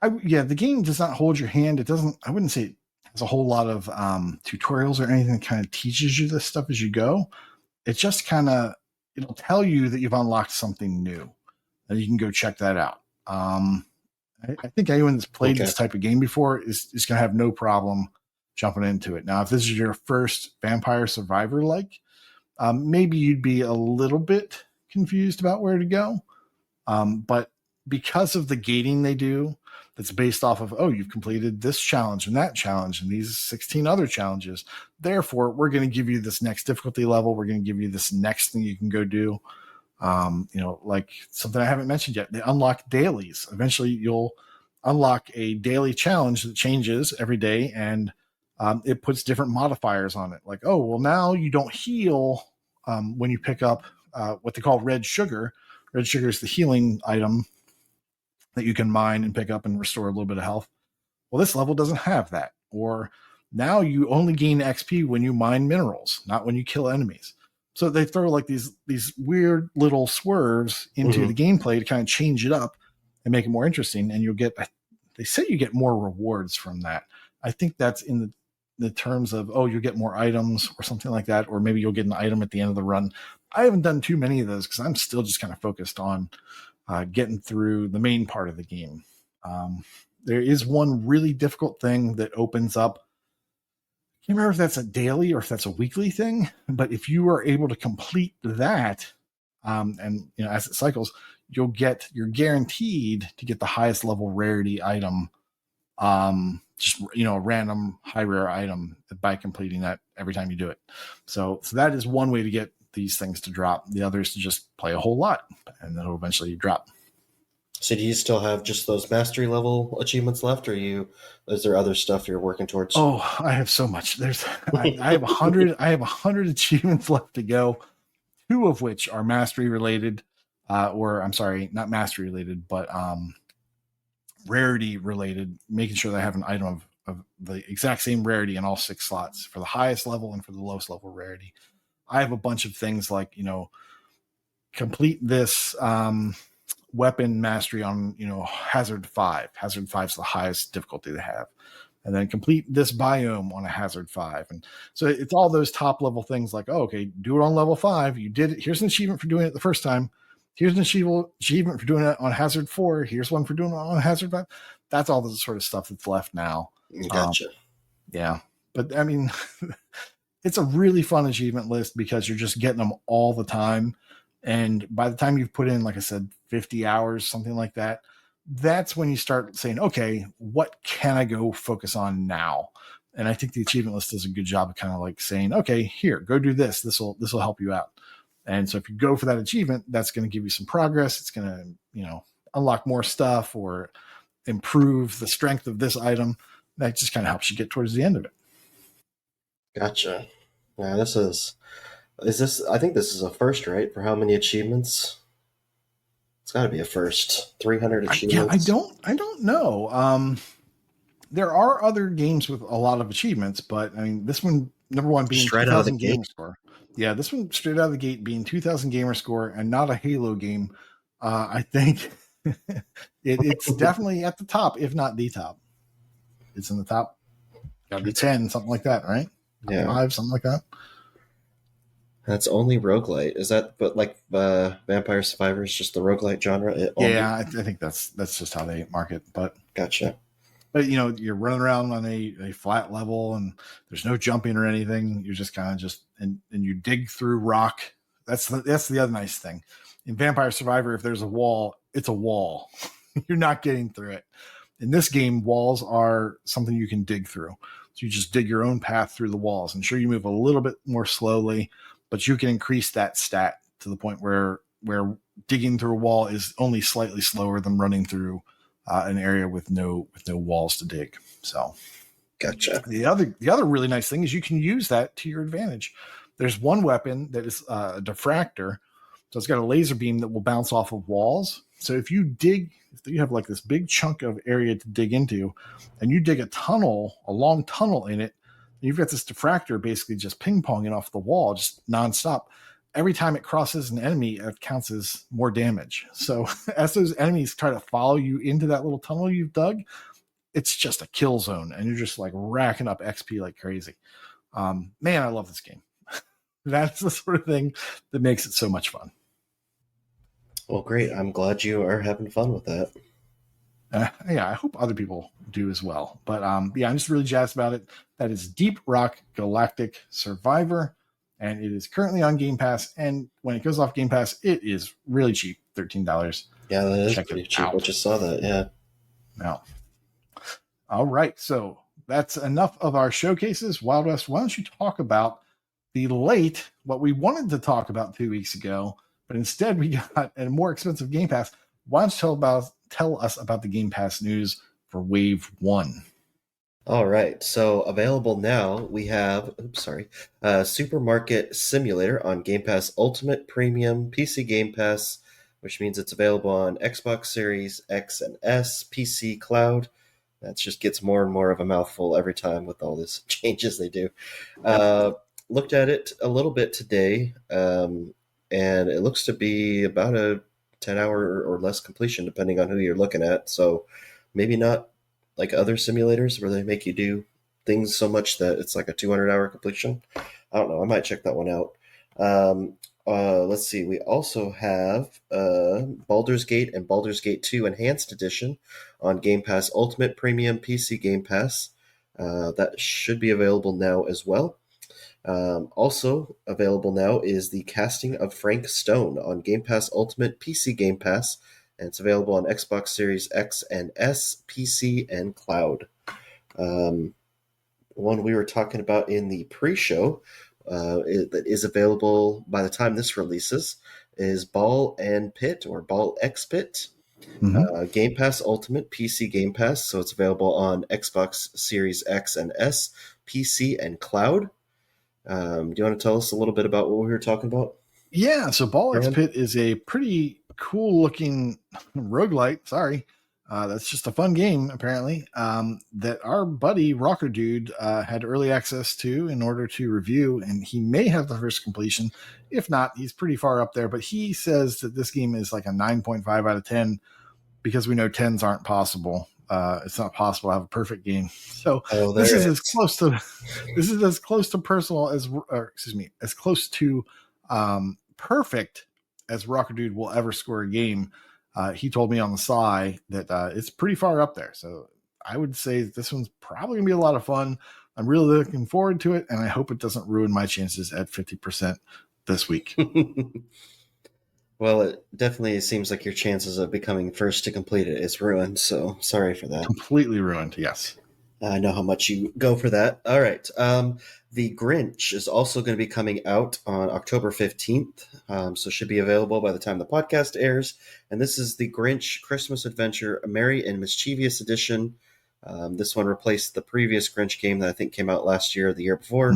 The game does not hold your hand. It doesn't, I wouldn't say it has a whole lot of tutorials or anything that kind of teaches you this stuff as you go. It just kind of, it'll tell you that you've unlocked something new, and you can go check that out. I think anyone that's played this type of game before is going to have no problem jumping into it. Now, if this is your first Vampire Survivor, maybe you'd be a little bit confused about where to go. But because of the gating they do, that's based off of, you've completed this challenge and that challenge and these 16 other challenges. Therefore, we're going to give you this next difficulty level. We're going to give you this next thing you can go do. Like something I haven't mentioned yet, they unlock dailies. Eventually you'll unlock a daily challenge that changes every day, and it puts different modifiers on it. Like, now you don't heal when you pick up what they call red sugar. Red sugar is the healing item that you can mine and pick up and restore a little bit of health. Well, this level doesn't have that. Or Now you only gain XP when you mine minerals, not when you kill enemies. So they throw like these weird little swerves into the gameplay to kind of change it up and make it more interesting. And you'll get, they say you get more rewards from that. I think that's in the terms of, oh, you'll get more items or something like that, or maybe you'll get an item at the end of the run. I haven't done too many of those because I'm still just kind of focused on getting through the main part of the game. There is one really difficult thing that opens up. I can't remember if that's a daily or if that's a weekly thing, but if you are able to complete that, and as it cycles, you're guaranteed to get the highest level rarity item, just a random high rare item by completing that every time you do it. So that is one way to get these things to drop. The other is to just play a whole lot, and then it'll eventually drop. So do you still have just those mastery level achievements left, or is there other stuff you're working towards? Oh, I have so much. I have 100. I have 100 achievements left to go, 2 of which are mastery related, or I'm sorry, not mastery related, but rarity related. Making sure that I have an item of the exact same rarity in all 6 slots for the highest level and for the lowest level rarity. I have a bunch of things like complete this weapon mastery on hazard 5. Hazard 5 is the highest difficulty they have, and then complete this biome on a hazard 5. And so it's all those top level things like, oh, okay, do it on level 5. You did it. Here's an achievement for doing it the first time. Here's an achievement for doing it on hazard 4. Here's one for doing it on hazard 5. That's all the sort of stuff that's left now. Gotcha. Yeah, but I mean, it's a really fun achievement list because you're just getting them all the time. And by the time you've put in, like I said, 50 hours, something like that, that's when you start saying, okay, what can I go focus on now? And I think the achievement list does a good job of kind of like saying, okay, here, go do this. This will help you out. And so if you go for that achievement, that's going to give you some progress. It's going to, unlock more stuff or improve the strength of this item. That just kind of helps you get towards the end of it. Gotcha. Yeah, is this, I think this is a first, right? For how many achievements? It's got to be a first. 300 achievements. I don't know. There are other games with a lot of achievements, but I mean, this one, number one, being straight out of the gamer score. Yeah, this one straight out of the gate being 2,000 gamer score and not a Halo game. I think it's definitely at the top, if not the top. It's in the top. Got to be 10, something like that, right? Yeah, 5, something like that. That's only roguelite. Is that, but like Vampire Survivors, just the roguelite genre? Yeah, I think that's just how they market. But gotcha. But you're running around on a flat level, and there's no jumping or anything. You're just kind of and you dig through rock. That's the other nice thing. In Vampire Survivor, if there's a wall, it's a wall. You're not getting through it. In this game, walls are something you can dig through. So you just dig your own path through the walls. And sure, you move a little bit more slowly, but you can increase that stat to the point where digging through a wall is only slightly slower than running through an area with no walls to dig. So, gotcha. The other really nice thing is you can use that to your advantage. There's one weapon that is a diffractor, so it's got a laser beam that will bounce off of walls. So if you have like this big chunk of area to dig into, and you dig a long tunnel in it, you've got this diffractor basically just ping ponging off the wall, just nonstop. Every time it crosses an enemy, it counts as more damage. So as those enemies try to follow you into that little tunnel you've dug, it's just a kill zone, and you're just like racking up XP like crazy. Man, I love this game. That's the sort of thing that makes it so much fun. Well, great. I'm glad you are having fun with that. Yeah, I hope other people do as well. But yeah, I'm just really jazzed about it. That is Deep Rock Galactic Survivor, and it is currently on Game Pass. And when it goes off Game Pass, it is really cheap, $13. Yeah, that is pretty cheap. I just saw that. Yeah. Now, all right. So that's enough of our showcases. Wild West, why don't you talk about what we wanted to talk about 2 weeks ago, but instead we got a more expensive Game Pass. Why don't you tell us about the Game Pass news for Wave 1? All right. So available now, we have, Supermarket Simulator on Game Pass Ultimate Premium PC Game Pass, which means it's available on Xbox Series X and S, PC Cloud, That just gets more and more of a mouthful every time with all these changes they do. Yep. Looked at it a little bit today, and it looks to be about a 10-hour or less completion, depending on who you're looking at. So maybe not like other simulators where they make you do things so much that it's like a 200-hour completion. I don't know. I might check that one out. Let's see. We also have Baldur's Gate and Baldur's Gate 2 Enhanced Edition on Game Pass Ultimate Premium PC Game Pass. That should be available now as well. Also available now is the Casting of Frank Stone on Game Pass Ultimate PC Game Pass, and it's available on Xbox Series X and S, PC, and Cloud. One we were talking about in the pre-show that is available by the time this releases is Ball and Pit, or Ball X Pit. Game Pass Ultimate PC Game Pass, so it's available on Xbox Series X and S, PC, and Cloud. Do you want to tell us a little bit about what we were talking about? Yeah, so Ball X Pit is a pretty cool looking roguelite. Sorry. That's just a fun game, apparently, that our buddy Rocker Dude had early access to in order to review, and he may have the first completion. If not, he's pretty far up there, but he says that this game is like a 9.5 out of 10 because we know 10s aren't possible. It's not possible to have a perfect game. So this is as close to personal as, as close to perfect as Rocker Dude will ever score a game. He told me on the side that it's pretty far up there. So I would say this one's probably gonna be a lot of fun. I'm really looking forward to it, and I hope it doesn't ruin my chances at 50% this week. Well, it definitely seems like your chances of becoming first to complete it is ruined, so sorry for that. Completely ruined, yes. I know how much you go for that. All right. The Grinch is also going to be coming out on October 15th, so should be available by the time the podcast airs. And this is the Grinch Christmas Adventure, a Merry and Mischievous Edition. This one replaced the previous Grinch game that I think came out last year or the year before.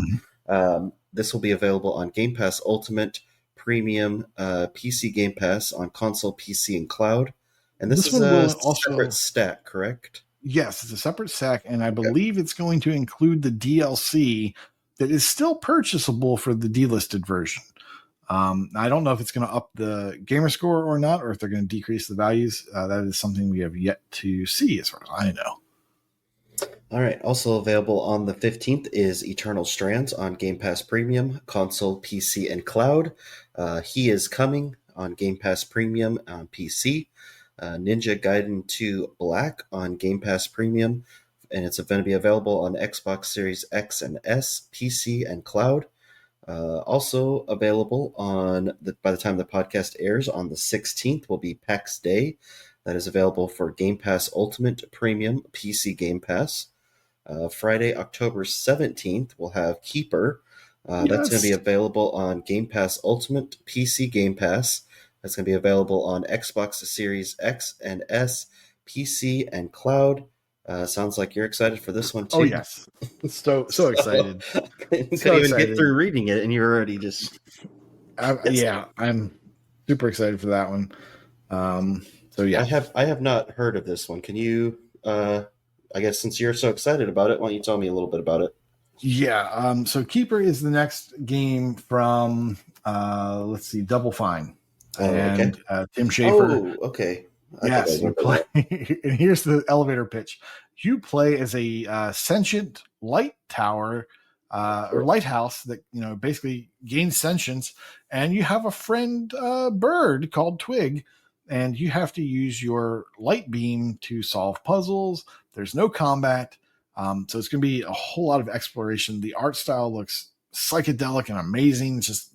This will be available on Game Pass Ultimate, Premium, PC Game Pass on console, PC, and cloud. And this is a separate stack, correct? Yes, it's a separate stack, and I believe it's going to include the DLC that is still purchasable for the delisted version. I don't know if it's going to up the gamer score or not, or if they're going to decrease the values. That is something we have yet to see, as far as I know. All right. Also available on the 15th is Eternal Strands on Game Pass Premium, console, PC, and cloud. He is Coming on Game Pass Premium on PC. Ninja Gaiden 2 Black on Game Pass Premium, and it's going to be available on Xbox Series X and S, PC, and cloud. Also available by the time the podcast airs on the 16th will be PAX Day. That is available for Game Pass Ultimate Premium PC Game Pass. Friday, October 17th, we'll have Keeper. That's going to be available on Game Pass Ultimate PC Game Pass. That's going to be available on Xbox Series X and S, PC, and cloud. Sounds like you're excited for this one, too. Oh, yes. So excited. Couldn't even get through reading it, and you're already just... I'm super excited for that one. So, yeah. I have not heard of this one. Can you... I guess since you're so excited about it, why don't you tell me a little bit about it? Yeah. So Keeper is the next game from, Double Fine. And Tim Schafer. Oh, okay. Yes, you play. And here's the elevator pitch. You play as a sentient light tower or lighthouse that basically gains sentience, and you have a friend bird called Twig, and you have to use your light beam to solve puzzles. There's no combat, so it's going to be a whole lot of exploration. The art style looks psychedelic and amazing. Just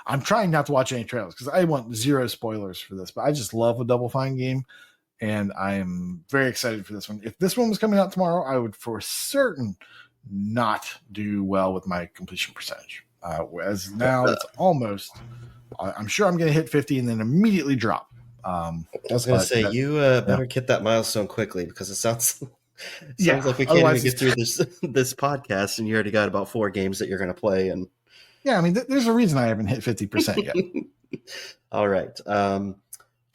I'm trying not to watch any trailers because I want zero spoilers for this, but I just love a Double Fine game, and I am very excited for this one. If this one was coming out tomorrow, I would for certain not do well with my completion percentage. Whereas now it's almost, I'm sure I'm going to hit 50 and then immediately drop. I was going to say, you better get that milestone quickly because it sounds like we can't even get through this podcast, and you already got about 4 games that you're going to play. And yeah, I mean, there's a reason I haven't hit 50% yet. All right.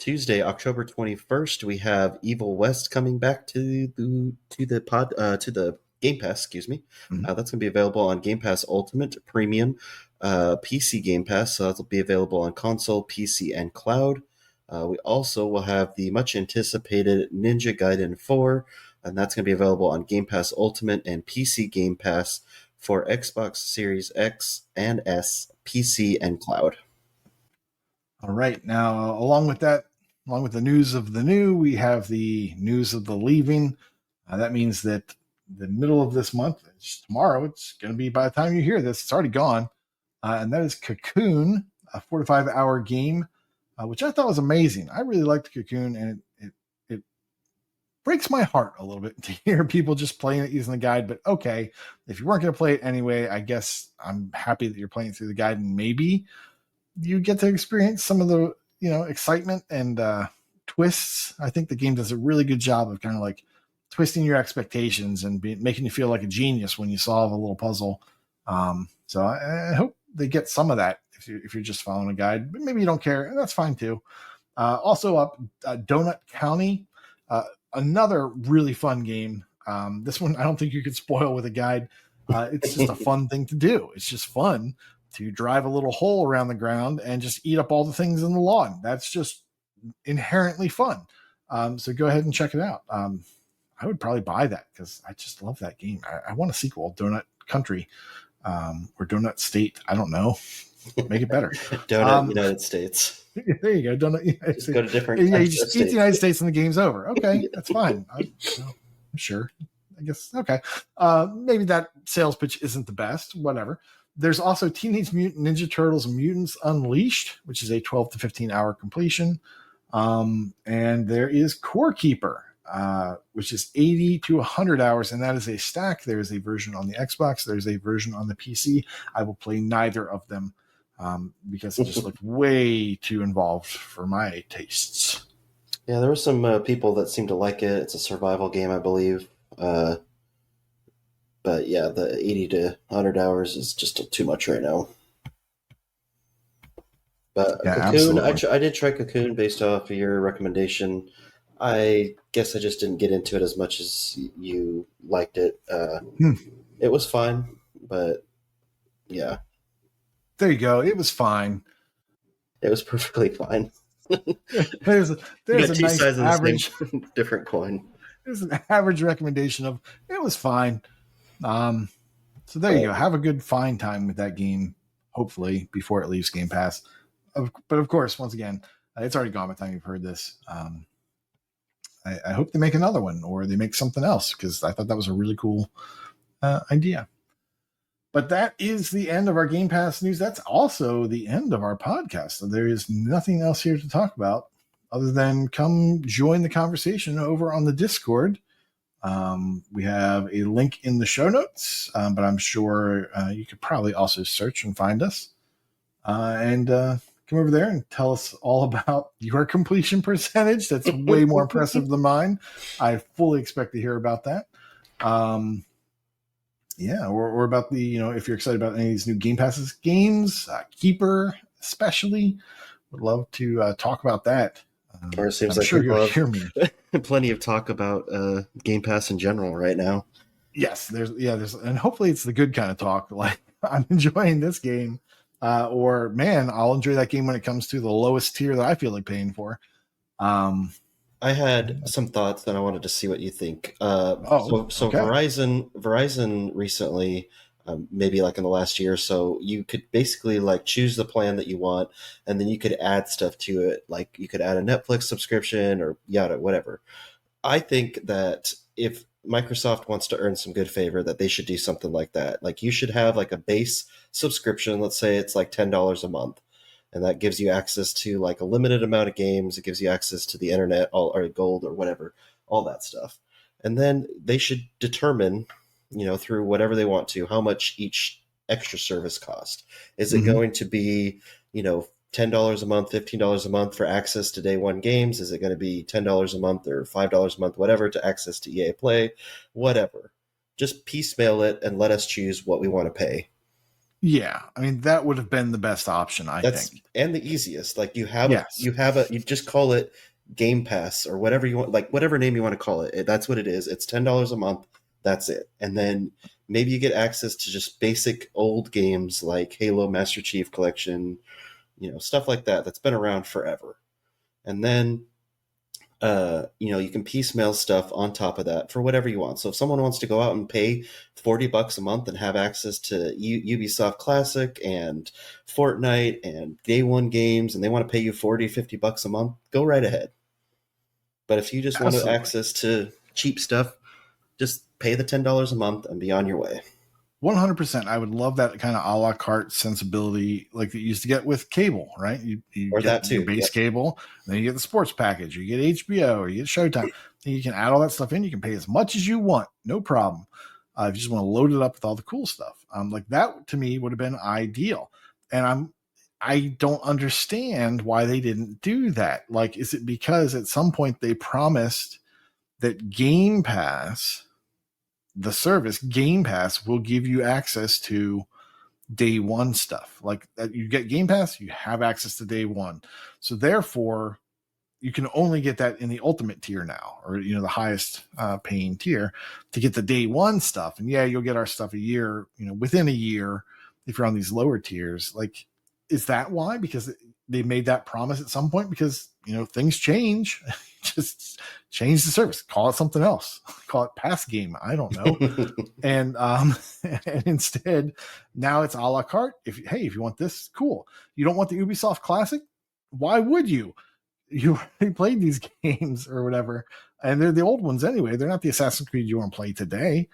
Tuesday, October 21st, we have Evil West coming back to the Game Pass. Excuse me. Mhm. That's going to be available on Game Pass Ultimate, Premium, PC Game Pass. So that'll be available on console, PC, and cloud. We also will have the much anticipated Ninja Gaiden 4, and that's going to be available on Game Pass Ultimate and PC Game Pass for Xbox Series X and S, PC, and cloud. All right. Now, along with the news of the new, we have the news of the leaving. That means that the middle of this month, tomorrow, it's going to be, by the time you hear this, it's already gone. And that is Cocoon, a 4 to 5 hour game, which I thought was amazing. I really liked Cocoon, and it breaks my heart a little bit to hear people just playing it using the guide. But okay, if you weren't going to play it anyway, I guess I'm happy that you're playing through the guide, and maybe you get to experience some of the excitement and twists. I think the game does a really good job of kind of like twisting your expectations and making you feel like a genius when you solve a little puzzle. So I hope they get some of that if you're just following a guide, but maybe you don't care, and that's fine too. Also up, Donut County, another really fun game. This one I don't think you could spoil with a guide. It's just a fun thing to do. It's just fun to drive a little hole around the ground and just eat up all the things in the lawn. That's just inherently fun. So go ahead and check it out. I would probably buy that because I just love that game. I want a sequel, Donut Country, or Donut State. I don't know. Make it better. Donut United States. There you go. Donut United States. Go to different. Yeah, you just eat the United States and the game's over. Okay, that's fine. I'm sure. I guess. Okay. Maybe that sales pitch isn't the best. Whatever. There's also Teenage Mutant Ninja Turtles Mutants Unleashed, which is a 12 to 15 hour completion. And there is Core Keeper, which is 80 to 100 hours, and that is a stack. There is a version on the Xbox. There's a version on the PC. I will play neither of them because it just looked way too involved for my tastes. Yeah, there were some people that seemed to like it. It's a survival game, I believe. But yeah, the 80 to 100 hours is just too much right now. But yeah, Cocoon, I did try Cocoon based off of your recommendation. I guess I just didn't get into it as much as you liked it. It was fine, but yeah. There you go. It was fine. It was perfectly fine. there's a nice average, different coin. There's an average recommendation of it was fine. So there you go. Have a good fine time with that game, hopefully, before it leaves Game Pass. But of course, once again, it's already gone by the time you've heard this. I hope they make another one or they make something else because I thought that was a really cool idea. But that is the end of our Game Pass news. That's also the end of our podcast. So there is nothing else here to talk about other than come join the conversation over on the Discord. We have a link in the show notes, but I'm sure you could probably also search and find us. And come over there and tell us all about your completion percentage. That's way more impressive than mine. I fully expect to hear about that. Or about the, if you're excited about any of these new Game Passes games, Keeper especially, would love to talk about that. Or it seems like sure you'll hear me. Plenty of talk about Game Pass in general right now. Yes, there's, and hopefully it's the good kind of talk. Like I'm enjoying this game, or man, I'll enjoy that game when it comes to the lowest tier that I feel like paying for. I had some thoughts that I wanted to see what you think. Okay. Verizon recently, maybe like in the last year or so, you could basically like choose the plan that you want, and then you could add stuff to it. Like you could add a Netflix subscription or yada, whatever. I think that if Microsoft wants to earn some good favor, that they should do something like that. Like you should have like a base subscription. Let's say it's like $10 a month. And that gives you access to like a limited amount of games. It gives you access to the internet, or gold or whatever, all that stuff. And then they should determine, through whatever they want to, how much each extra service cost. Is it going to be, $10 a month, $15 a month for access to day one games? Is it going to be $10 a month or $5 a month, whatever, to access to EA Play, whatever? Just piecemeal it and let us choose what we want to pay. Yeah, I mean that would have been the best option, I That's think. and the easiest. Like Yes, you just call it Game Pass or whatever you want, like whatever name you want to call it. That's what it is. It's $10 a month. That's it. And then maybe you get access to just basic old games like Halo Master Chief Collection, stuff like that that's been around forever. And then you can piecemeal stuff on top of that for whatever you want. So if someone wants to go out and pay $40 a month and have access to Ubisoft Classic and Fortnite and day one games, and they want to pay you 40, $50 a month, go right ahead. But if you just want absolutely. access to cheap stuff, just pay the $10 a month and be on your way. 100%. I would love that kind of a la carte sensibility like that you used to get with cable, right? You Or get that your too. base Yep. cable, and then you get the sports package, you get HBO, or you get Showtime. And you can add all that stuff in. You can pay as much as you want, no problem. If you just want to load it up with all the cool stuff, like that to me would have been ideal. And I don't understand why they didn't do that. Like, is it because at some point they promised that Game Pass, the service Game Pass, will give you access to day one stuff? Like that, you get Game Pass, you have access to day one. So therefore, you can only get that in the ultimate tier now, or the highest paying tier, to get the day one stuff. And yeah, you'll get our stuff a year, within a year if you're on these lower tiers. Like, is that why? Because they made that promise at some point? Because things change. Just change the service, call it something else, call it pass game, I don't know. And and instead now it's a la carte. If you want this, cool. You don't want the Ubisoft Classic, why would you? You already played these games or whatever, and they're the old ones anyway. They're not the Assassin's Creed you want to play today.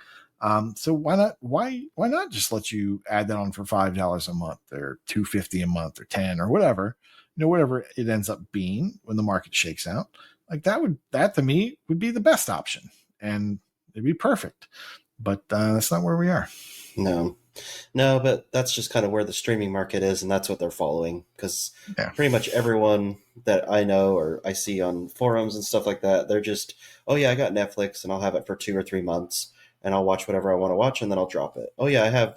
So why not just let you add that on for $5 a month or $2.50 a month or 10 or whatever, whatever it ends up being when the market shakes out. Like that to me would be the best option, and it'd be perfect. But that's not where we are. No. No, but that's just kind of where the streaming market is, and that's what they're following. Because Yeah. pretty much everyone that I know or I see on forums and stuff like that, they're just, oh yeah, I got Netflix and I'll have it for 2 or 3 months, and I'll watch whatever I want to watch, and then I'll drop it. Oh yeah, I have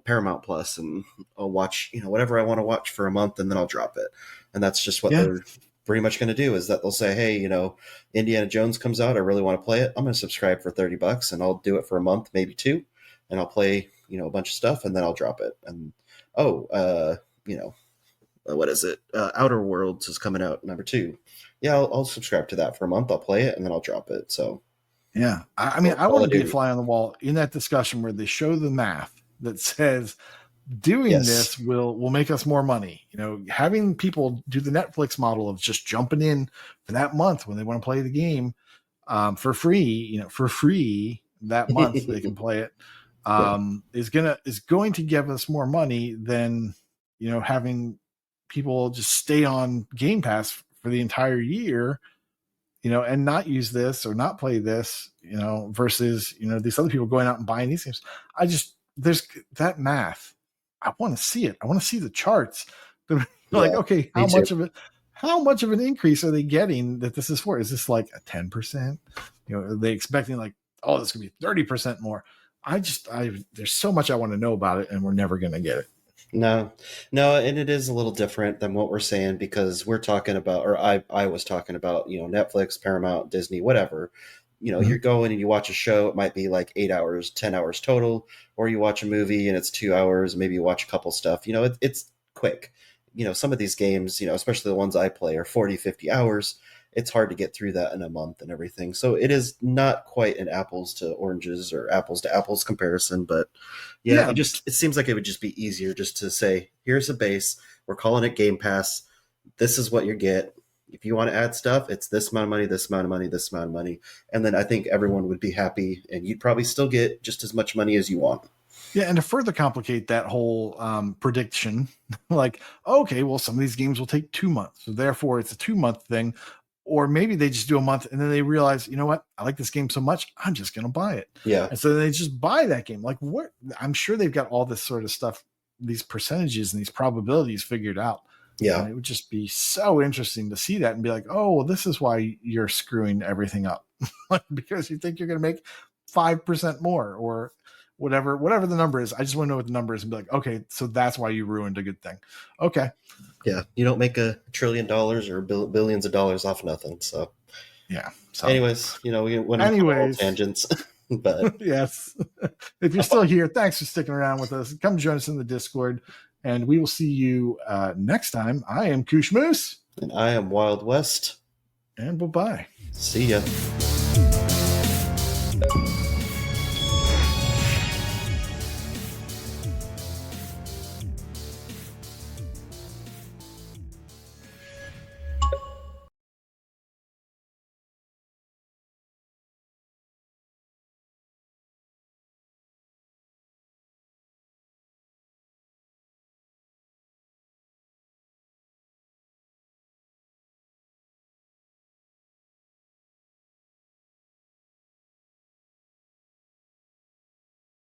Paramount Plus, and I'll watch whatever I want to watch for a month, and then I'll drop it. And that's just what Yeah. they're pretty much going to do. Is that they'll say, hey, Indiana Jones comes out, I really want to play it. I'm going to subscribe for $30, and I'll do it for a month, maybe two, and I'll play a bunch of stuff, and then I'll drop it. And what is it? Outer Worlds is coming out #2. Yeah, I'll subscribe to that for a month. I'll play it, and then I'll drop it. So Yeah. I mean, or I Call want to of be a Duty. fly on the wall in that discussion where they show the math that says doing Yes. this will make us more money. Having people do the Netflix model of just jumping in for that month when they want to play the game for free, for free that month they can play it, Yeah. is going to give us more money than having people just stay on Game Pass for the entire year, and not use this or not play this, versus, these other people going out and buying these games. There's that math. I want to see it. I want to see the charts. Like, Yeah. okay, Me too. how much of an increase are they getting that this is for? Is this like a 10%? Are they expecting like, oh, this could be 30% more? There's so much I want to know about it, and we're never going to get it. No, no, and it is a little different than what we're saying because we're talking about, or I was talking about, Netflix, Paramount, Disney, whatever. Mm-hmm. You're going and you watch a show, it might be like 8 hours, 10 hours total, or you watch a movie and it's 2 hours, maybe you watch a couple stuff. It's quick. Some of these games, especially the ones I play, are 40, 50 hours. It's hard to get through that in a month and everything. So it is not quite an apples to oranges or apples to apples comparison, but yeah, Yeah, it seems like it would just be easier just to say, here's a base. We're calling it Game Pass. This is what you get. If you want to add stuff, it's this amount of money, this amount of money, this amount of money. And then I think everyone would be happy, and you'd probably still get just as much money as you want. yeah, and to further complicate that whole prediction, like, okay, well, some of these games will take 2 months, so therefore it's a 2 month thing. Or maybe they just do a month and then they realize, you know what, I like this game so much, I'm just going to buy it. Yeah. And so they just buy that game. Like, what? I'm sure they've got all this sort of stuff, these percentages and these probabilities figured out. Yeah. And it would just be so interesting to see that and be like, oh, well, this is why you're screwing everything up because you think you're going to make 5% more, whatever the number is. I just want to know what the number is and be like, okay, so that's why you ruined a good thing. Okay. Yeah, you don't make $1 trillion or billions of dollars off nothing. So yeah. So anyways, we went on all tangents. But yes, if you're still here, thanks for sticking around with us. Come join us in the Discord, and we will see you next time. I am KooshMoose. And I am Wild West. And bye-bye. See ya.